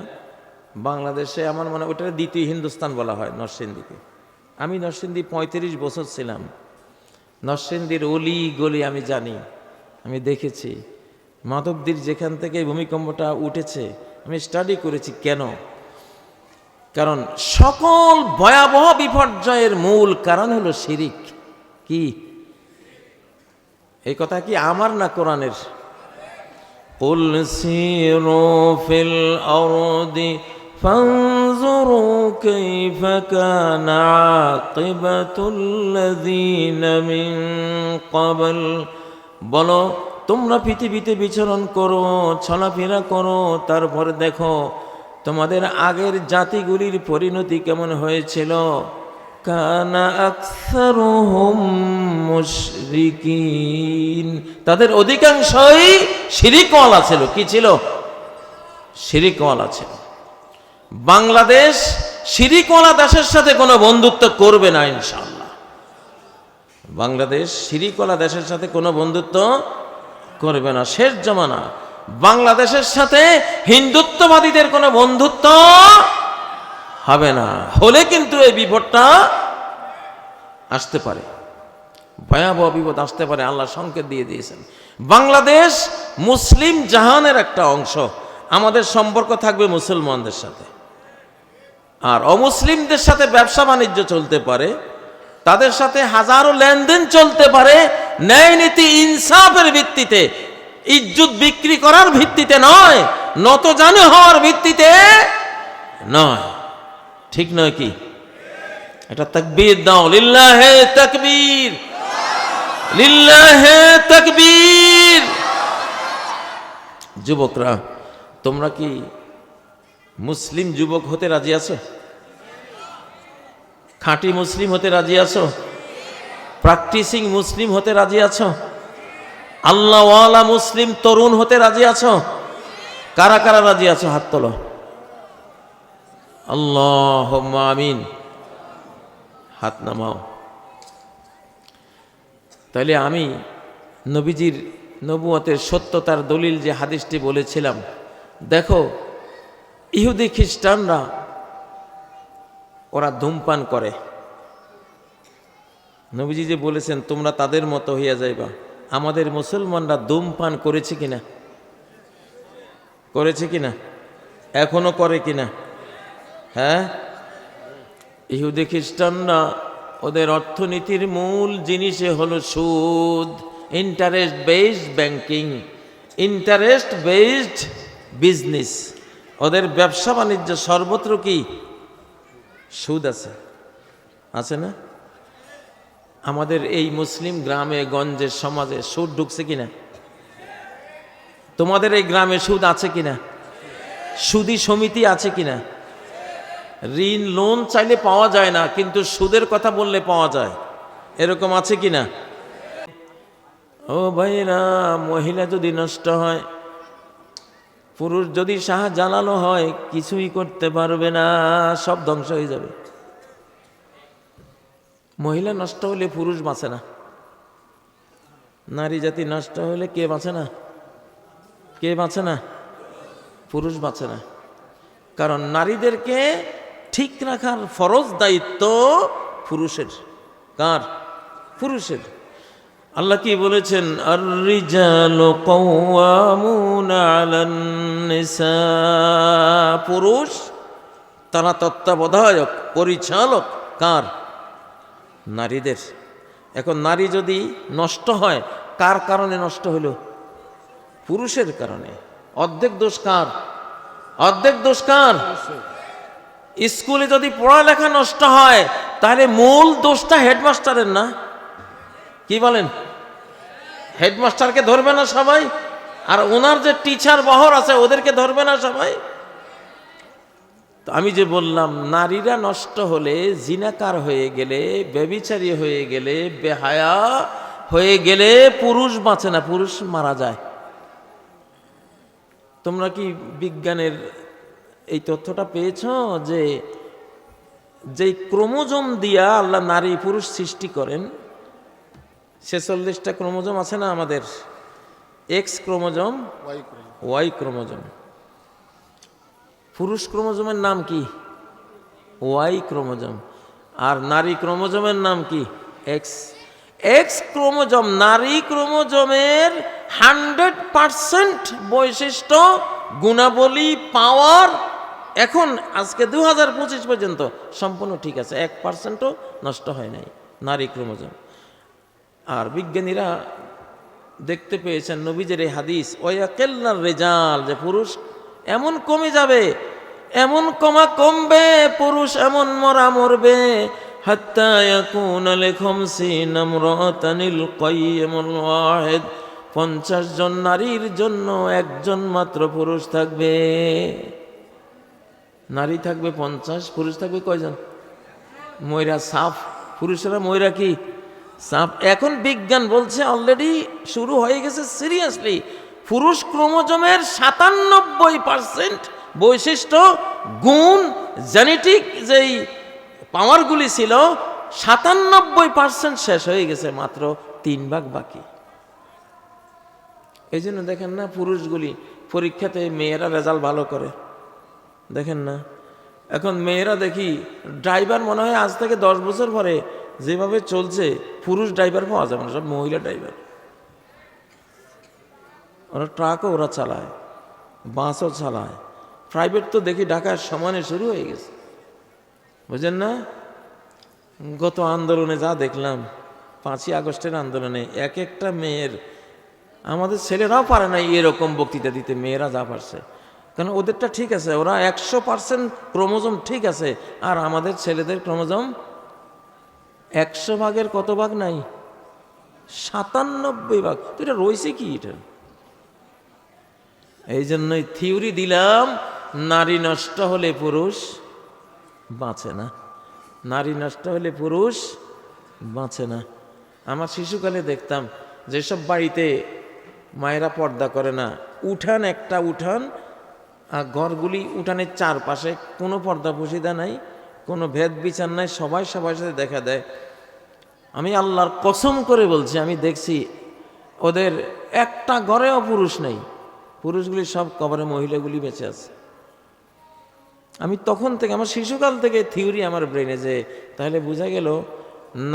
বাংলাদেশে, আমার মনে হয় ওটা দ্বিতীয় হিন্দুস্তান বলা হয় নরসিংদীকে। আমি নরসিংদী 35 বছর ছিলাম। নরসিংদীর অলি গলি আমি জানি, আমি দেখেছি। মাধবদীর যেখান থেকে ভূমিকম্পটা উঠেছে আমি স্টাডি করেছি। কেন? কারণ সকল ভয়াবহ বিপর্যয়ের মূল কারণ হলো শিরিক। কি এই কথা কি আমার না কোরআনের? কুল সিরু ফিল আরদি ফানজুরু কাইফা কানা আকিবাতুল লাযিনা মিন ক্বাবল। বলো, তোমরা পৃথিবীতে বিচরণ করো, চলাফেরা করো, তারপর দেখো তোমাদের আগের জাতিগুলির পরিণতি কেমন হয়েছিল। কানা আকসারুহুম মুশরিকিন, তাদের অধিকাংশই শিরিকওয়ালা ছিল। কি ছিল? শিরিকওয়ালা ছিল। বাংলাদেশ শিরিকওয়ালা দেশের সাথে কোনো বন্ধুত্ব করবে না ইনশাআল্লাহ। বাংলাদেশ শিরিকওয়ালা দেশের সাথে কোনো বন্ধুত্ব করবে না। শেষ জামানা। বাংলাদেশের সাথে হিন্দুত্ববাদীদের কোনো বন্ধুত্ব হবে না। হলে কিন্তু এই বিপদটা আসতে পারে, ভয়াবহ বিপদ আসতে পারে। আল্লাহ সংকেত দিয়ে দিয়েছেন। বাংলাদেশ মুসলিম জাহানের একটা অংশ। আমাদের সম্পর্ক থাকবে মুসলমানদের সাথে। আর অমুসলিমদের সাথে ব্যবসা বাণিজ্য চলতে পারে, তাদের সাথে হাজারো লেনদেন চলতে পারে, ন্যায় নীতি ইনসাফের ভিত্তিতে, ইজ্জত বিক্রি করার ভিত্তিতে নয়, নতজানু হওয়ার ভিত্তিতে নয়। ঠিক নয় কি? এটা তাকবীর দাও, লিল্লাহে তাকবীর, লিল্লাহে তাকবীর। যুবকরা, তোমরা কি মুসলিম যুবক হতে রাজি আছো? খাঁটি মুসলিম হতে রাজি আছো? প্র্যাকটিসিং মুসলিম হতে রাজি আছো? আল্লাহওয়ালা মুসলিম তরুণ হতে রাজি আছো? কারা কারা রাজি আছো? হাত তোলো। আল্লাহুম্মা আমিন। হাত নামাও। তাইলে আমি নবীজির নবুয়তের সত্যতার দলিল যে হাদিসটি বলেছিলাম, দেখো ইহুদি খ্রিস্টানরা ওরা ধূমপান করে। নবীজি যে বলেছেন তোমরা তাদের মতো হইয়া যাইবা, আমাদের মুসলমানরা ধূমপান করেছে কিনা? করেছে কিনা? এখনো করে কিনা? হ্যাঁ, ইহুদি খ্রিস্টানরা ওদের অর্থনীতির মূল জিনিসে হলো সুদ, interest based banking, interest based business. ওদের ব্যবসা বাণিজ্য সর্বত্র কি সুদ আছে, আছে না? আমাদের এই মুসলিম গ্রামে গঞ্জের সমাজে সুদ ঢুকছে কিনা? তোমাদের এই গ্রামে সুদ আছে কিনা? সুদী সমিতি আছে কিনা? ঋণ লোন চাইলে পাওয়া যায় না, কিন্তু সুদের কথা বললে পাওয়া যায়, এরকম আছে কিনা? ও ভাইরা, মহিলা যদি নষ্ট হয়, পুরুষ যদি শাহজালালও হয়, কিছুই করতে পারবে না, সব ধ্বংস হয়ে যাবে। মহিলা নষ্ট হলে পুরুষ বাঁচে না, নারী জাতি নষ্ট হলে কে বাঁচে না? কে বাঁচে না? পুরুষ বাঁচে না। কারণ নারীদেরকে ঠিক রাখার ফরজ দায়িত্ব পুরুষের। কার? পুরুষের। আল্লাহ কি বলেছেন? আর-রিজালু কাওয়ামুনা আলান নিসা। পুরুষ তারা তত্ত্বাবধায়ক, পরিচালক। কার? নারীদের। এখন নারী যদি নষ্ট হয়, কার কারণে নষ্ট হলো? পুরুষের কারণে। অর্ধেক দোষ কার? অর্ধেক দোষ কার? স্কুলে যদি পড়ালেখা নষ্ট হয়, তাহলে মূল দোষটা হেডমাস্টারের না? কি বলেন? হেডমাস্টারকে ধরবে না সবাই? আর ওনার যে টিচার বহর আছে ওদেরকে ধরবে না সবাই? তো আমি যে বললাম, নারীরা নষ্ট হলে, জিনাকার হয়ে গেলে, ব্যভিচারী হয়ে গেলে, বেহায়া হয়ে গেলে পুরুষ বাঁচে না, পুরুষ মারা যায়। তোমরা কি বিজ্ঞানের এই তথ্যটা পেয়েছ যে যেই ক্রোমোজোম দিয়া আল্লাহ নারী পুরুষ সৃষ্টি করেন, 46টা ক্রোমোজোম আছে না আমাদের? X chromosome, Y chromosome. পুরুষ ক্রোমোজোমের নাম কি? Y chromosome. আর নারী ক্রোমোজোমের নাম কি? এক্স। এক্স ক্রোমোজোম নারী ক্রোমোজোমের 100% বৈশিষ্ট্য, গুণাবলী, পাওয়ার এখন আজকে 2025 পর্যন্ত সম্পূর্ণ ঠিক আছে, 1%ও নষ্ট হয় নাই নারী ক্রোমোজোম। আর বিজ্ঞানীরা দেখতে পেয়েছেন নবীজের এই হাদিস, ওয়ায়াকিল্লার রিজাল, যে পুরুষ এমন কমে যাবে, এমন কমবে, পুরুষ এমন মরবে, হাত্তা ইয়াকুনা লিখামসিনা ইমরাতানিল কাইয়িমুল ওয়াহিদ, 50 জন নারীর জন্য একজন মাত্র পুরুষ থাকবে। নারী থাকবে 50, পুরুষ থাকবে কয়জন? ময়রা সাফ। পুরুষেরা ময়রা কি? সাফ। এখন বিজ্ঞান বলছে অলরেডি শুরু হয়ে গেছে সিরিয়াসলি, পুরুষ ক্রোমোজোমের 97% বৈশিষ্ট্য, গুণ, জেনেটিক যেই পাওয়ারগুলি ছিল 97% শেষ হয়ে গেছে, মাত্র 3 ভাগ বাকি। এই জন্য দেখেন না, পুরুষগুলি পরীক্ষাতে মেয়েরা রেজাল্ট ভালো করে, দেখেন না? এখন মেয়েরা দেখি ড্রাইভার, মনে হয় আজ থেকে 10 বছর পরে যেভাবে চলছে, পুরুষ ড্রাইভার পাওয়া যাবে না, সব মহিলা ড্রাইভার। ওরা ট্রাকও ওরা চালায়, বাসও চালায়, প্রাইভেট তো দেখি ঢাকার সমানে শুরু হয়ে গেছে, বুঝলেন না? গত আন্দোলনে যা দেখলাম, 5ই আগস্টের আন্দোলনে এক একটা মেয়ের, আমাদের ছেলেরাও পারে না এরকম বক্তৃতা দিতে, মেয়েরা যা পারছে। কারণ ওদেরটা ঠিক আছে, ওরা 100% ক্রোমোজোম ঠিক আছে, আর আমাদের ছেলেদের ক্রোমোজোম 100 ভাগের কত ভাগ নাই, 97 ভাগ। তো এটা রয়েছে কি এটা? এই জন্যই থিওরি দিলাম, নারী নষ্ট হলে পুরুষ বাঁচে না, নারী নষ্ট হলে পুরুষ বাঁচে না। আমার শিশুকালে দেখতাম যেসব বাড়িতে মায়েরা পর্দা করে না, উঠান একটা উঠান, আর ঘরগুলি উঠানের চারপাশে কোনো পর্দা পুশিদা নাই, কোনো ভেদ বিচার নাই, সবাই সবার সাথে দেখা দেয়। আমি আল্লাহর কসম করে বলছি, আমি দেখছি ওদের একটা ঘরেও পুরুষ নেই, পুরুষগুলি সব কবরে, মহিলাগুলি বেঁচে আছে। আমি তখন থেকে, আমার শিশুকাল থেকে থিওরি আমার ব্রেনে, যে তাহলে বোঝা গেল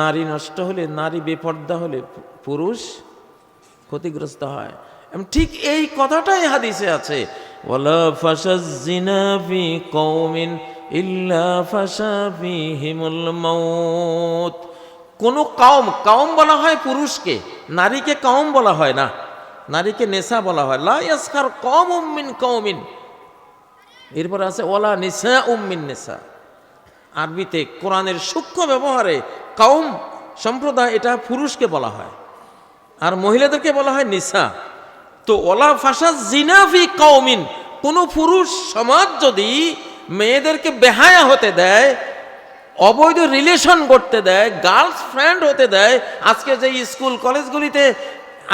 নারী নষ্ট হলে, নারী বেপর্দা হলে পুরুষ ক্ষতিগ্রস্ত হয়। ঠিক এই কথাটাই হাদিসে আছে, ওয়ালা ফাশাজ জিনা ফি কওমিন ইল্লা ফাশা ফিহিমুল মাউত। কোন কওম, কওম বলা হয় পুরুষকে, নারীকে কওম বলা হয় না, নারীকে নেসা বলা হয়। লা ইয়াসখার কওমুম মিন কওমিন, এরপর আছে ওয়ালা নিসাউম মিন নিসা। আরবিতে কোরআনের সূক্ষ্ম ব্যবহারে কওম সম্প্রদায়, এটা পুরুষকে বলা হয়, আর মহিলাদেরকে বলা হয় নিসা। তো ওলা ফাশা জিনা ফি কওমিন, কোন পুরুষ সমাজ যদি মেয়েদেরকে বেহায়া হতে দেয়, অবৈধ রিলেশন করতে দেয়, গার্লস ফ্রেন্ড হতে দেয়, আজকে যে স্কুল কলেজগুলিতে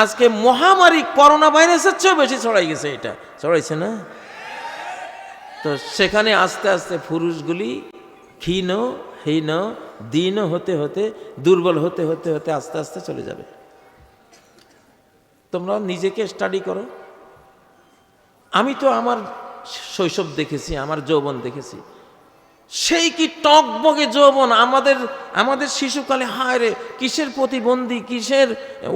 আজকে মহামারী করোনা ভাইরাসের চেয়েও বেশি ছড়াই গেছে, এটা ছড়াইছে না? তো সেখানে আস্তে আস্তে পুরুষগুলি ক্ষীণ হীন দীন হতে হতে, দুর্বল হতে হতে হতে আস্তে আস্তে চলে যাবে। তোমরা নিজেকে স্টাডি করো। আমি তো আমার শৈশব দেখেছি, আমার যৌবন দেখেছি, সেই কি টকবগে যৌবন আমাদের শিশুকালে। হায় রে, কিসের প্রতিবন্ধী, কিসের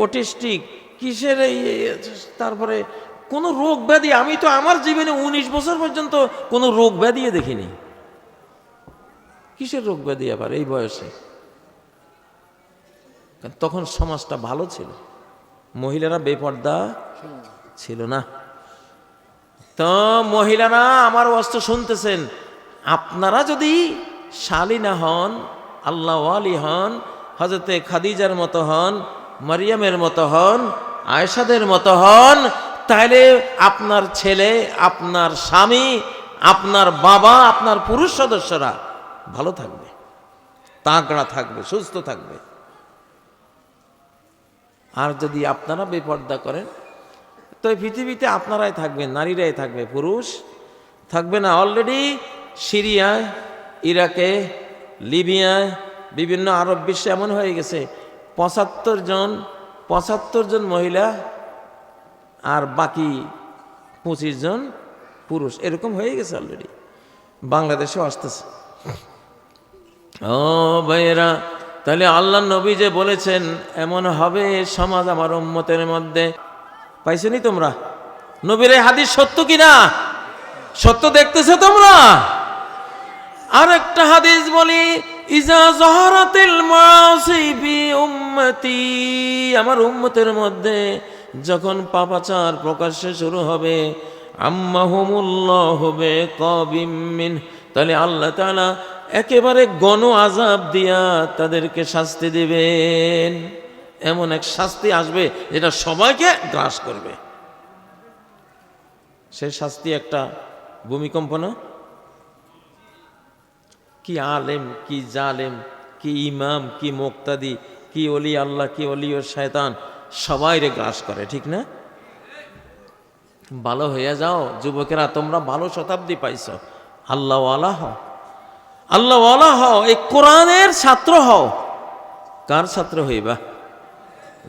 অটিস্টিক, কিসের এই, তারপরে কোনো রোগ ব্যাধি। আমি তো আমার জীবনে 19 বছর পর্যন্ত কোনো রোগ ব্যাধি দেখিনি। কিসের রোগ ব্যাধি আবার এই বয়সে? তখন সমাজটা ভালো ছিল, মহিলারা বেপর্দা ছিল না। তো মহিলারা আমার ওয়াজ শুনতেছেন, আপনারা যদি শালীনা হন, আল্লাহওয়ালি হন, হযরতে খাদিজার মতো হন, মারিয়ামের মতো হন, আয়েশাদের মতো হন, তাহলে আপনার ছেলে, আপনার স্বামী, আপনার বাবা, আপনার পুরুষ সদস্যরা ভালো থাকবে, তাগড়া থাকবে, সুস্থ থাকবে। আর যদি আপনারা বেপর্দা করেন, তো পৃথিবীতে আপনারাই থাকবেন, নারীরাই থাকবে, পুরুষ থাকবে না। অলরেডি সিরিয়ায়, ইরাকে, লিবিয়ায়, বিভিন্ন আরব বিশ্বে এমন হয়ে গেছে 75 জন মহিলা আর বাকি 25 জন পুরুষ, এরকম হয়ে গেছে অলরেডি। বাংলাদেশেও আসতেছে। ও ভাইয়েরা, তাহলে আল্লাহ নবী যে বলেছেন এমন হবে সমাজ আমার উম্মতের মধ্যে, পাইছনি তোমরা? নবীর এই হাদিস সত্য কিনা? সত্য দেখতেছো তোমরা? আর একটা হাদিস বলি, ইজা যাহারাতিল মাসি ফি উম্মতি, আমার উম্মতের মধ্যে যখন পাপাচার প্রকাশ্যে শুরু হবে, আম্মাহুমুল্লাহু বিকাবিম মিন, তাহলে আল্লাহ তাআলা একেবারে গণ আযাব দিয়া তাদেরকে শাস্তি দিবেন। এমন এক শাস্তি আসবে যেটা সবাইকে গ্রাস করবে। সে শাস্তি একটা ভূমিকম্প না? কি আলেম, কি জালেম, কি ইমাম, কি মুক্তাদি, কি ওলি আল্লাহ, কি ওলি ও শয়তান, সবাই রে গ্রাস করে, ঠিক না? ভালো হইয়া যাও যুবকেরা, তোমরা ভালো শতাব্দী পাইছ, আল্লাহওয়ালা হও, আল্লাহওয়ালা হও, এই কোরআনের ছাত্র হও। কার ছাত্র হইবা?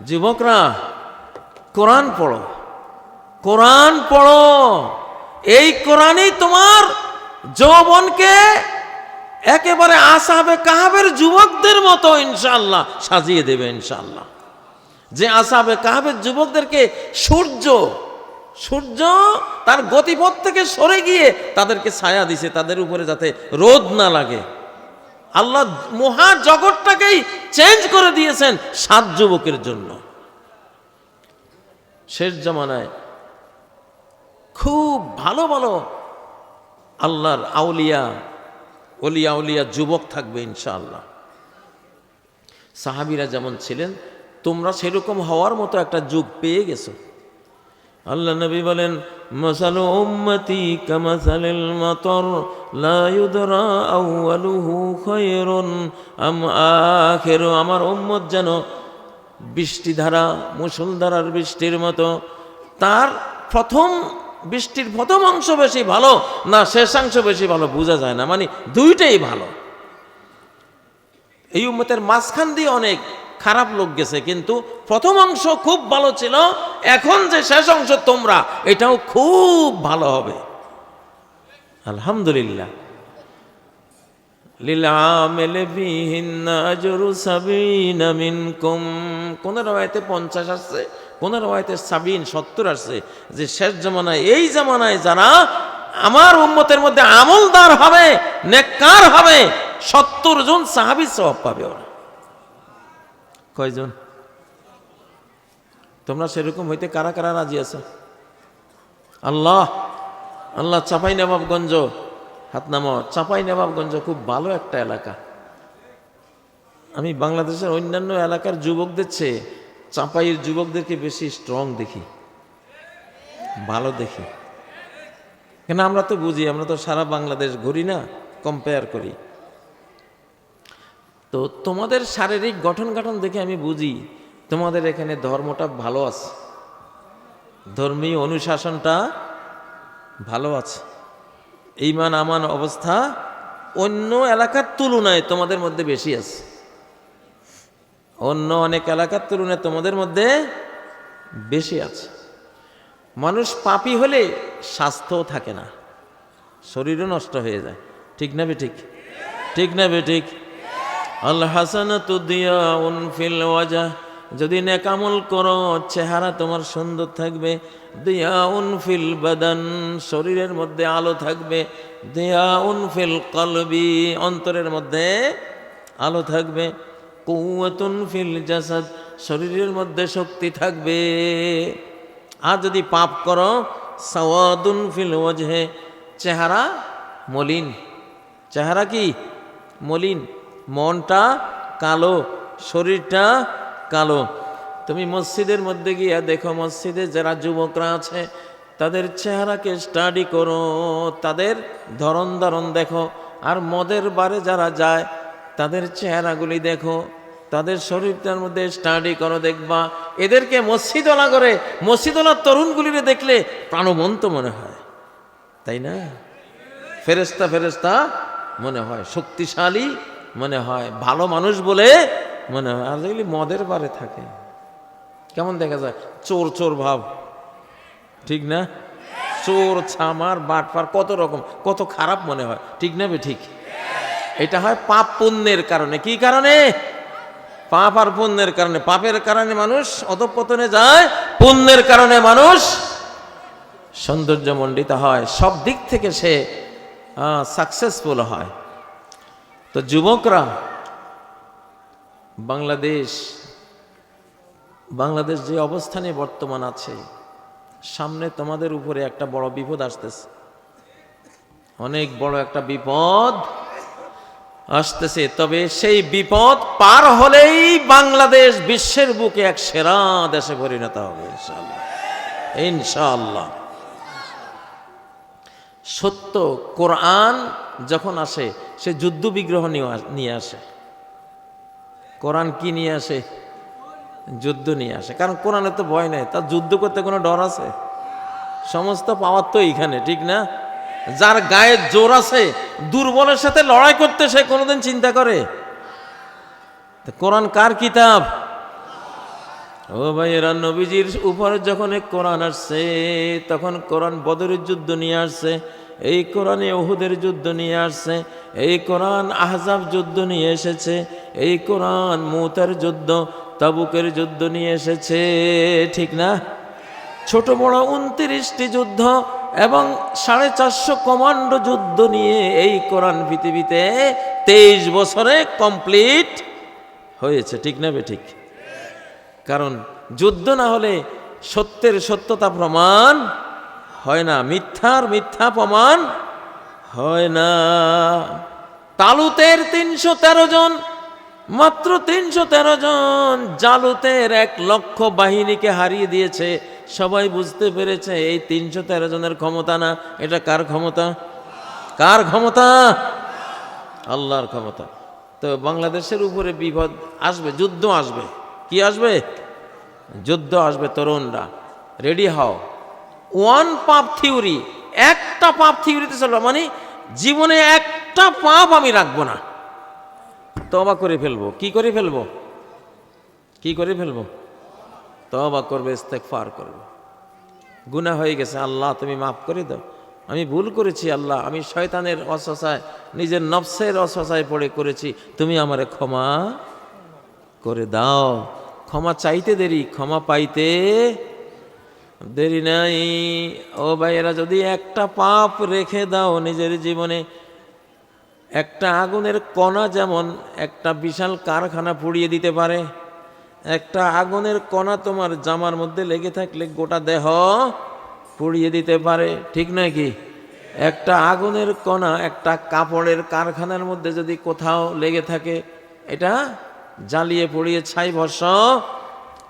যুবকরা কোরআন পড়ো, কোরআন পড়ো। এই কোরআনই তোমার যৌবনকে একেবারে আসহাবে কাহাবের যুবকদের মতো ইনশাআল্লাহ সাজিয়ে দেবে। ইনশাআল্লাহ, যে আসহাবে কাহাবের যুবকদেরকে সূর্য সূর্য তার গতিপথ থেকে সরে গিয়ে তাদেরকে ছায়া দিছে, তাদের উপরে যাতে রোদ না লাগে। আল্লাহ মহা জগৎটাকেই চেঞ্জ করে দিয়েছেন 7 যুবকের জন্য। শেষ জামানায় খুব ভালো ভালো আল্লাহর আউলিয়া, ওলিয়া উলিয়া যুবক থাকবে ইনশাআল্লাহ। সাহাবীরা যেমন ছিলেন, তোমরা সেরকম হওয়ার মতো একটা যুগ পেয়ে গেছো। আল্লাহ নবী বলেন, মাসালু উম্মতি কামাসালিল মাতর লা ইউদরা আউয়ালুহু খায়রুন আম আখিরু। আমার উম্মত যেন বৃষ্টিধারা, মুষলধারার বৃষ্টির মতো, তার বৃষ্টির প্রথম অংশ বেশি ভালো না শেষাংশ বেশি ভালো বোঝা যায় না, মানে দুইটাই ভালো। এই উম্মতের মাঝখান দিয়ে অনেক খারাপ লোক গেছে, কিন্তু প্রথম অংশ খুব ভালো ছিল, এখন যে শেষ অংশ তোমরা, এটাও খুব ভালো হবে। আলহামদুলিল্লাহ। লিল আমিল ফিহিন্না আজরু 70 মিনকুম। কোন রওয়ায়াতে 50 আসছে, কোন রওয়ায়াতে 70 আসছে, যে শেষ জামানায়, এই জামানায় যারা আমার উম্মতের মধ্যে আমলদার হবে, নেককার হবে, 70 জন সাহাবী সওয়াব পাবে। ওরা কয়জন? তোমরা সেরকম হইতে কারা কারা রাজি আছো? আল্লাহ আল্লাহ। চাঁপাইনবাবগঞ্জ, হাত নামাও। চাঁপাইনবাবগঞ্জ খুব ভালো একটা এলাকা। আমি বাংলাদেশের অন্যান্য এলাকার যুবকদের চেয়ে চাঁপাইয়ের যুবকদেরকে বেশি স্ট্রং দেখি, ভালো দেখি। কেন আমরা তো বুঝি, আমরা তো সারা বাংলাদেশ ঘুরি না, কম্পেয়ার করি। তো তোমাদের শারীরিক গঠন দেখে আমি বুঝি তোমাদের এখানে ধর্মটা ভালো আছে, ধর্মীয় অনুশাসনটা ভালো আছে, ঈমান আমান অবস্থা অন্য এলাকার তুলনায় তোমাদের মধ্যে বেশি আছে। অন্য অনেক এলাকার তুলনায় তোমাদের মধ্যে বেশি আছে। মানুষ পাপী হলে স্বাস্থ্যও থাকে না, শরীরও নষ্ট হয়ে যায়। ঠিক না বেঠিক? ঠিক না বেঠিক? আল হাসানাতু দিয়াউন ফিল ওয়াজহ। যদি নেক আমল করো, চেহারা তোমার সুন্দর থাকবে। দিয়াউন ফিল বাদান, শরীরের মধ্যে আলো থাকবে। দিয়াউন ফিল কলবি, অন্তরের মধ্যে আলো থাকবে। কুওয়াতুন ফিল জাসাদ, শরীরের মধ্যে শক্তি থাকবে। আর যদি পাপ করো, সাওয়াদুন ফিল ওয়াজহে, চেহারা মলিন। চেহারা কি? মলিন। মনটা কালো, শরীরটা কালো। তুমি মসজিদের মধ্যে গিয়া দেখো, মসজিদে যারা যুবকরা আছে তাদের চেহারাকে স্টাডি করো, তাদের ধরন ধারণ দেখো। আর মদের বারে যারা যায় তাদের চেহারাগুলি দেখো, তাদের শরীরটার মধ্যে স্টাডি করো, দেখবা এদেরকে মসজিদওয়ালা করে, মসজিদওয়ালার তরুণগুলিরে দেখলে প্রাণবন্ত মনে হয়, তাই না? ফেরেশতা ফেরেশতা মনে হয়, শক্তিশালী মনে হয়, ভালো মানুষ বলে মনে হয়। আর যেগুলি মদের বারে থাকে কেমন দেখা যায়? চোর চোর ভাব, ঠিক না? চোর, ছামার, বাটপার, কত রকম, কত খারাপ মনে হয়, ঠিক না? ঠিক। এটা হয় পাপ পুণ্যের কারণে। কি কারণে? পাপ আর পুণ্যের কারণে। পাপের কারণে মানুষ অধঃপতনে যায়, পুণ্যের কারণে মানুষ সৌন্দর্যমণ্ডিত হয়, সব দিক থেকে সে সাকসেসফুল হয়। তো যুবকরা, বাংলাদেশ যে অবস্থানে বর্তমান আছে, সামনে তোমাদের উপরে একটা বড় বিপদ আসতেছে, অনেক বড় একটা বিপদ আসতেছে। তবে সেই বিপদ পার হলেই বাংলাদেশ বিশ্বের বুকে এক সেরা দেশে পরিণত হবে ইনশাআল্লাহ, ইনশাআল্লাহ। সত্য কোরআন যখন আসে, সে যুদ্ধ বিগ্রহ নিয়ে আসে। কোরআন কি নিয়ে আসে? যুদ্ধ নিয়ে আসে। কারণ কোরআনে তো ভয় নাই, তার যুদ্ধ করতে কোনো ডর আছে? সমস্ত পাওয়ার তো এইখানে, ঠিক না? যার গায়ে জোর আছে, দুর্বলের সাথে লড়াই করতে সে কোনোদিন চিন্তা করে? কোরআন কার কিতাব? ও ভাইয়েরা, নবীজির উপরে যখন কোরআন আসছে, তখন কোরআন বদরের যুদ্ধ নিয়ে আসছে, এই কোরআনে উহুদের যুদ্ধ নিয়ে আসছে, এই কোরআন আহজাব যুদ্ধ নিয়ে এসেছে, এই কোরআন মুতার যুদ্ধ, তাবুকের যুদ্ধ নিয়ে এসেছে, ঠিক না? ছোট বড় 29টি যুদ্ধ এবং 450 কমান্ডো যুদ্ধ নিয়ে এই কোরআন পৃথিবীতে 23 বছরে কমপ্লিট হয়েছে, ঠিক না বে ঠিক? কারণ যুদ্ধ না হলে সত্যের সত্যতা প্রমাণ হয় না, মিথ্যার মিথ্যা প্রমাণ হয় না। তালুতের 313 জন, মাত্র 313 জন জালুতের 1 লক্ষ বাহিনীকে হারিয়ে দিয়েছে। সবাই বুঝতে পেরেছে এই 313 জনের ক্ষমতা না, এটা কার ক্ষমতা? কার ক্ষমতা? আল্লাহর ক্ষমতা। তো বাংলাদেশের উপরে বিপদ আসবে, যুদ্ধ আসবে। কি আসবে? যুদ্ধ আসবে। তরুণরা রেডি হও। ওয়ান পাপ থিওরি, একটা পাপ থিওরিতে চলবে, মানে জীবনে একটা পাপ আমি রাখবো না, তওবা করে ফেলবো। কি করে ফেলবো? কি করে ফেলবো? তওবা করবে, ইস্তেগফার করবে। গুনাহ হয়ে গেছে, আল্লাহ তুমি মাফ করে দাও, আমি ভুল করেছি আল্লাহ, আমি শয়তানের অসসায়, নিজের নফসের অসসায় পড়ে করেছি, তুমি আমারে ক্ষমা করে দাও। ক্ষমা চাইতে দেরি, ক্ষমা পাইতে দেরি নাই। ও ভাইয়েরা, যদি একটা পাপ রেখে দাও নিজের জীবনে, একটা আগুনের কণা যেমন একটা বিশাল কারখানা পুড়িয়ে দিতে পারে, একটা আগুনের কণা তোমার জামার মধ্যে লেগে থাকলে গোটা দেহ পুড়িয়ে দিতে পারে, ঠিক নয় কি? একটা আগুনের কণা একটা কাপড়ের কারখানার মধ্যে যদি কোথাও লেগে থাকে, এটা জ্বালিয়ে পুড়িয়ে ছাই ভস্ম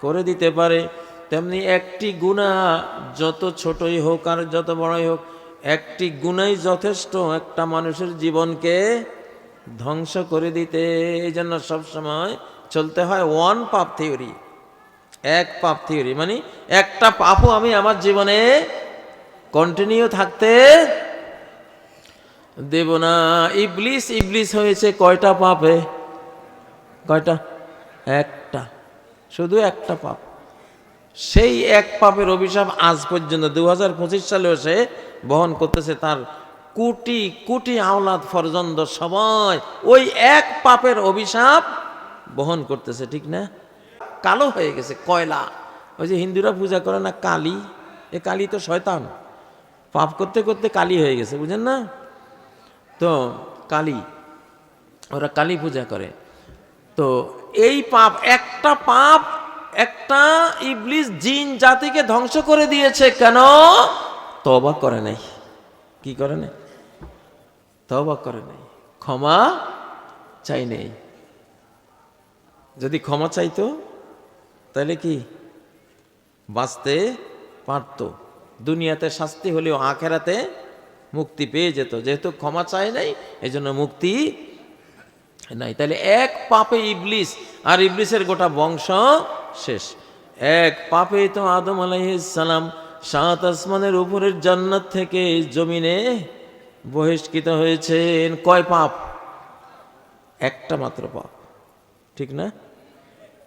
করে দিতে পারে। তেমনি একটি গুনাহ যত ছোটই হোক আর যত বড়ই হোক, একটি গুনাহই যথেষ্ট একটা মানুষের জীবনকে ধ্বংস করে দিতে। এই জন্য সবসময় চলতে হয় ওয়ান পাপ থিওরি, এক পাপ থিওরি, মানে একটা পাপও আমি আমার জীবনে কন্টিনিউ থাকতে দেব না। ইবলিস হয়েছে কয়টা পাপে? কয়টা? একটা, শুধু একটা পাপ। সেই এক পাপের অভিশাপ আজ পর্যন্ত 2025 সালেও সে বহন করতেছে। তার কোটি কোটি আওলাদ ফরজন্দ সবাই ওই এক পাপের অভিশাপ বহন করতেছে, ঠিক না? কালো হয়ে গেছে কয়লা। ওই যে হিন্দুরা পূজা করে না কালী, এ কালী তো শয়তান, পাপ করতে করতে কালী হয়ে গেছে, বুঝেন না? তো কালী, ওরা কালী পূজা করে। তো এই পাপ, একটা পাপ একটা ইবলিস জিন জাতিকে ধ্বংস করে দিয়েছে। কেন? তওবা করে নাই। কি করে নাই? তওবা করে নাই, ক্ষমা চাই নেই। যদি ক্ষমা চাইতো তাহলে কি বাঁচতে পারত, দুনিয়াতে শাস্তি হলেও আখেরাতে মুক্তি পেয়ে যেত। যেহেতু ক্ষমা চায় নাই, এই জন্য মুক্তি নাই। তাহলে এক পাপে ইবলিস আর ইবলিসের গোটা বংশ শেষ। এক পাপে তো আদম আলাইহিস সালাম 7 আসমানের উপরের জান্নাত থেকে জমিনে বহিষ্কৃত হয়েছেন। কয় পাপ? একটা মাত্র পাপ, ঠিক না?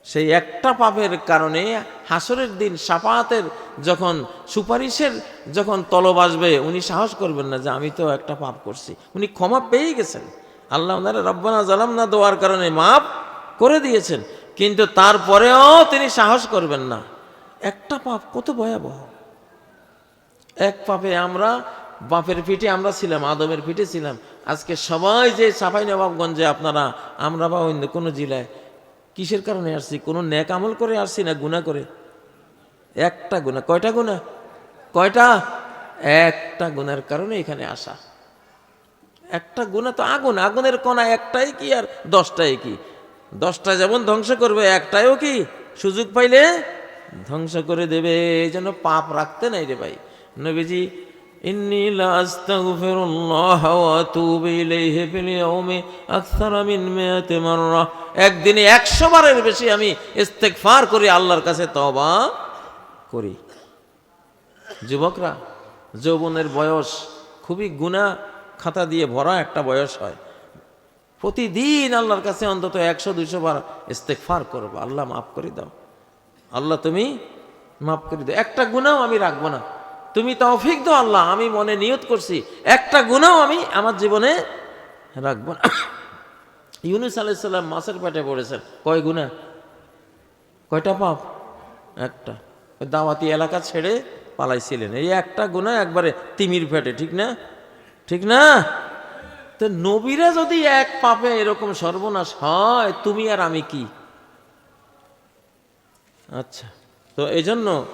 সেই একটা পাপের কারণে হাসরের দিন শাফাআতের যখন সুপারিশের যখন তলব আসবে, উনি সাহস করবেন না যে আমি তো একটা পাপ করছি। উনি ক্ষমা পেয়ে গেছেন, আল্লাহ ওনারা রব্বানা জালামনা দোয়ার কারণে মাফ করে দিয়েছেন, কিন্তু তারপরেও তিনি সাহস করবেন না। একটা পাপ কত ভয়াবহ! এক পাপে আমরা বাপের পিঠে আমরা ছিলাম, আদমের পিঠে ছিলাম। আজকে সবাই যে চাঁপাইনবাবগঞ্জে আপনারা, আমরা বা অন্য কোনো জেলায় কিসের কারণে আসছি? কোনো নেক আমল করে আসছি না গুনাহ করে? একটা গুনাহ। কয়টা গুনাহ? কয়টা? একটা গুনার কারণে এখানে আসা। একটা গুনাহ তো আগুন, আগুনের কণা একটাই কি আর 10টাই কি? 10টা যেমন ধ্বংস করবে, একটাইও কি সুযোগ পাইলে ধ্বংস করে দেবে। এই জন্য পাপ রাখতে নাই রে ভাই। নবীজি ইন্নী লা আস্তাগফিরুল্লাহ ওয়া আতুবু ইলাইহি ফিল ইয়াউমি আকসারা মিন 100 মাররা, একদিনে 100 বারের বেশি আমি ইস্তেগফার করি, আল্লাহর কাছে তওবা করি। যুবকরা, যৌবনের বয়স খুবই গুনাহ খাতা দিয়ে ভরা একটা বয়স হয়। প্রতিদিন আল্লাহর কাছে অন্তত 100-200 বার ইস্তেগফার করবো, আল্লাহ মাফ করে দাও, আল্লাহ তুমি মাফ করে দাও, একটা গুনাহ আমি রাখবো না, তুমি তৌফিক দাও আল্লাহ, আমি মনে নিয়ত করছি একটা গুনাহ আমি আমার জীবনে রাখবো না। ইউনূস আলাইহিস সালাম মাছের পেটে পড়েছেন, কয় গুনাহ? কয়টা পাপ? একটা। দাওয়াতি এলাকা ছেড়ে পালাইছিলেন। এই একটা গুনাহ একবারে তিমির পেটে, ঠিক না? ঠিক না? তো নবীরা যদি এক পাপে এরকম সর্বনাশ হয়, তুমি আর আমি কি? আচ্ছা, তো এই জন্য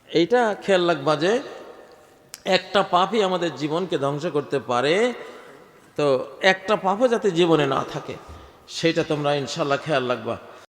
এইটা খেয়াল রাখবা যে একটা পাপই আমাদের জীবনকে ধ্বংস করতে পারে। তো একটা পাপও যাতে জীবনে না থাকে সেটা তোমরা ইনশাল্লাহ খেয়াল রাখবা।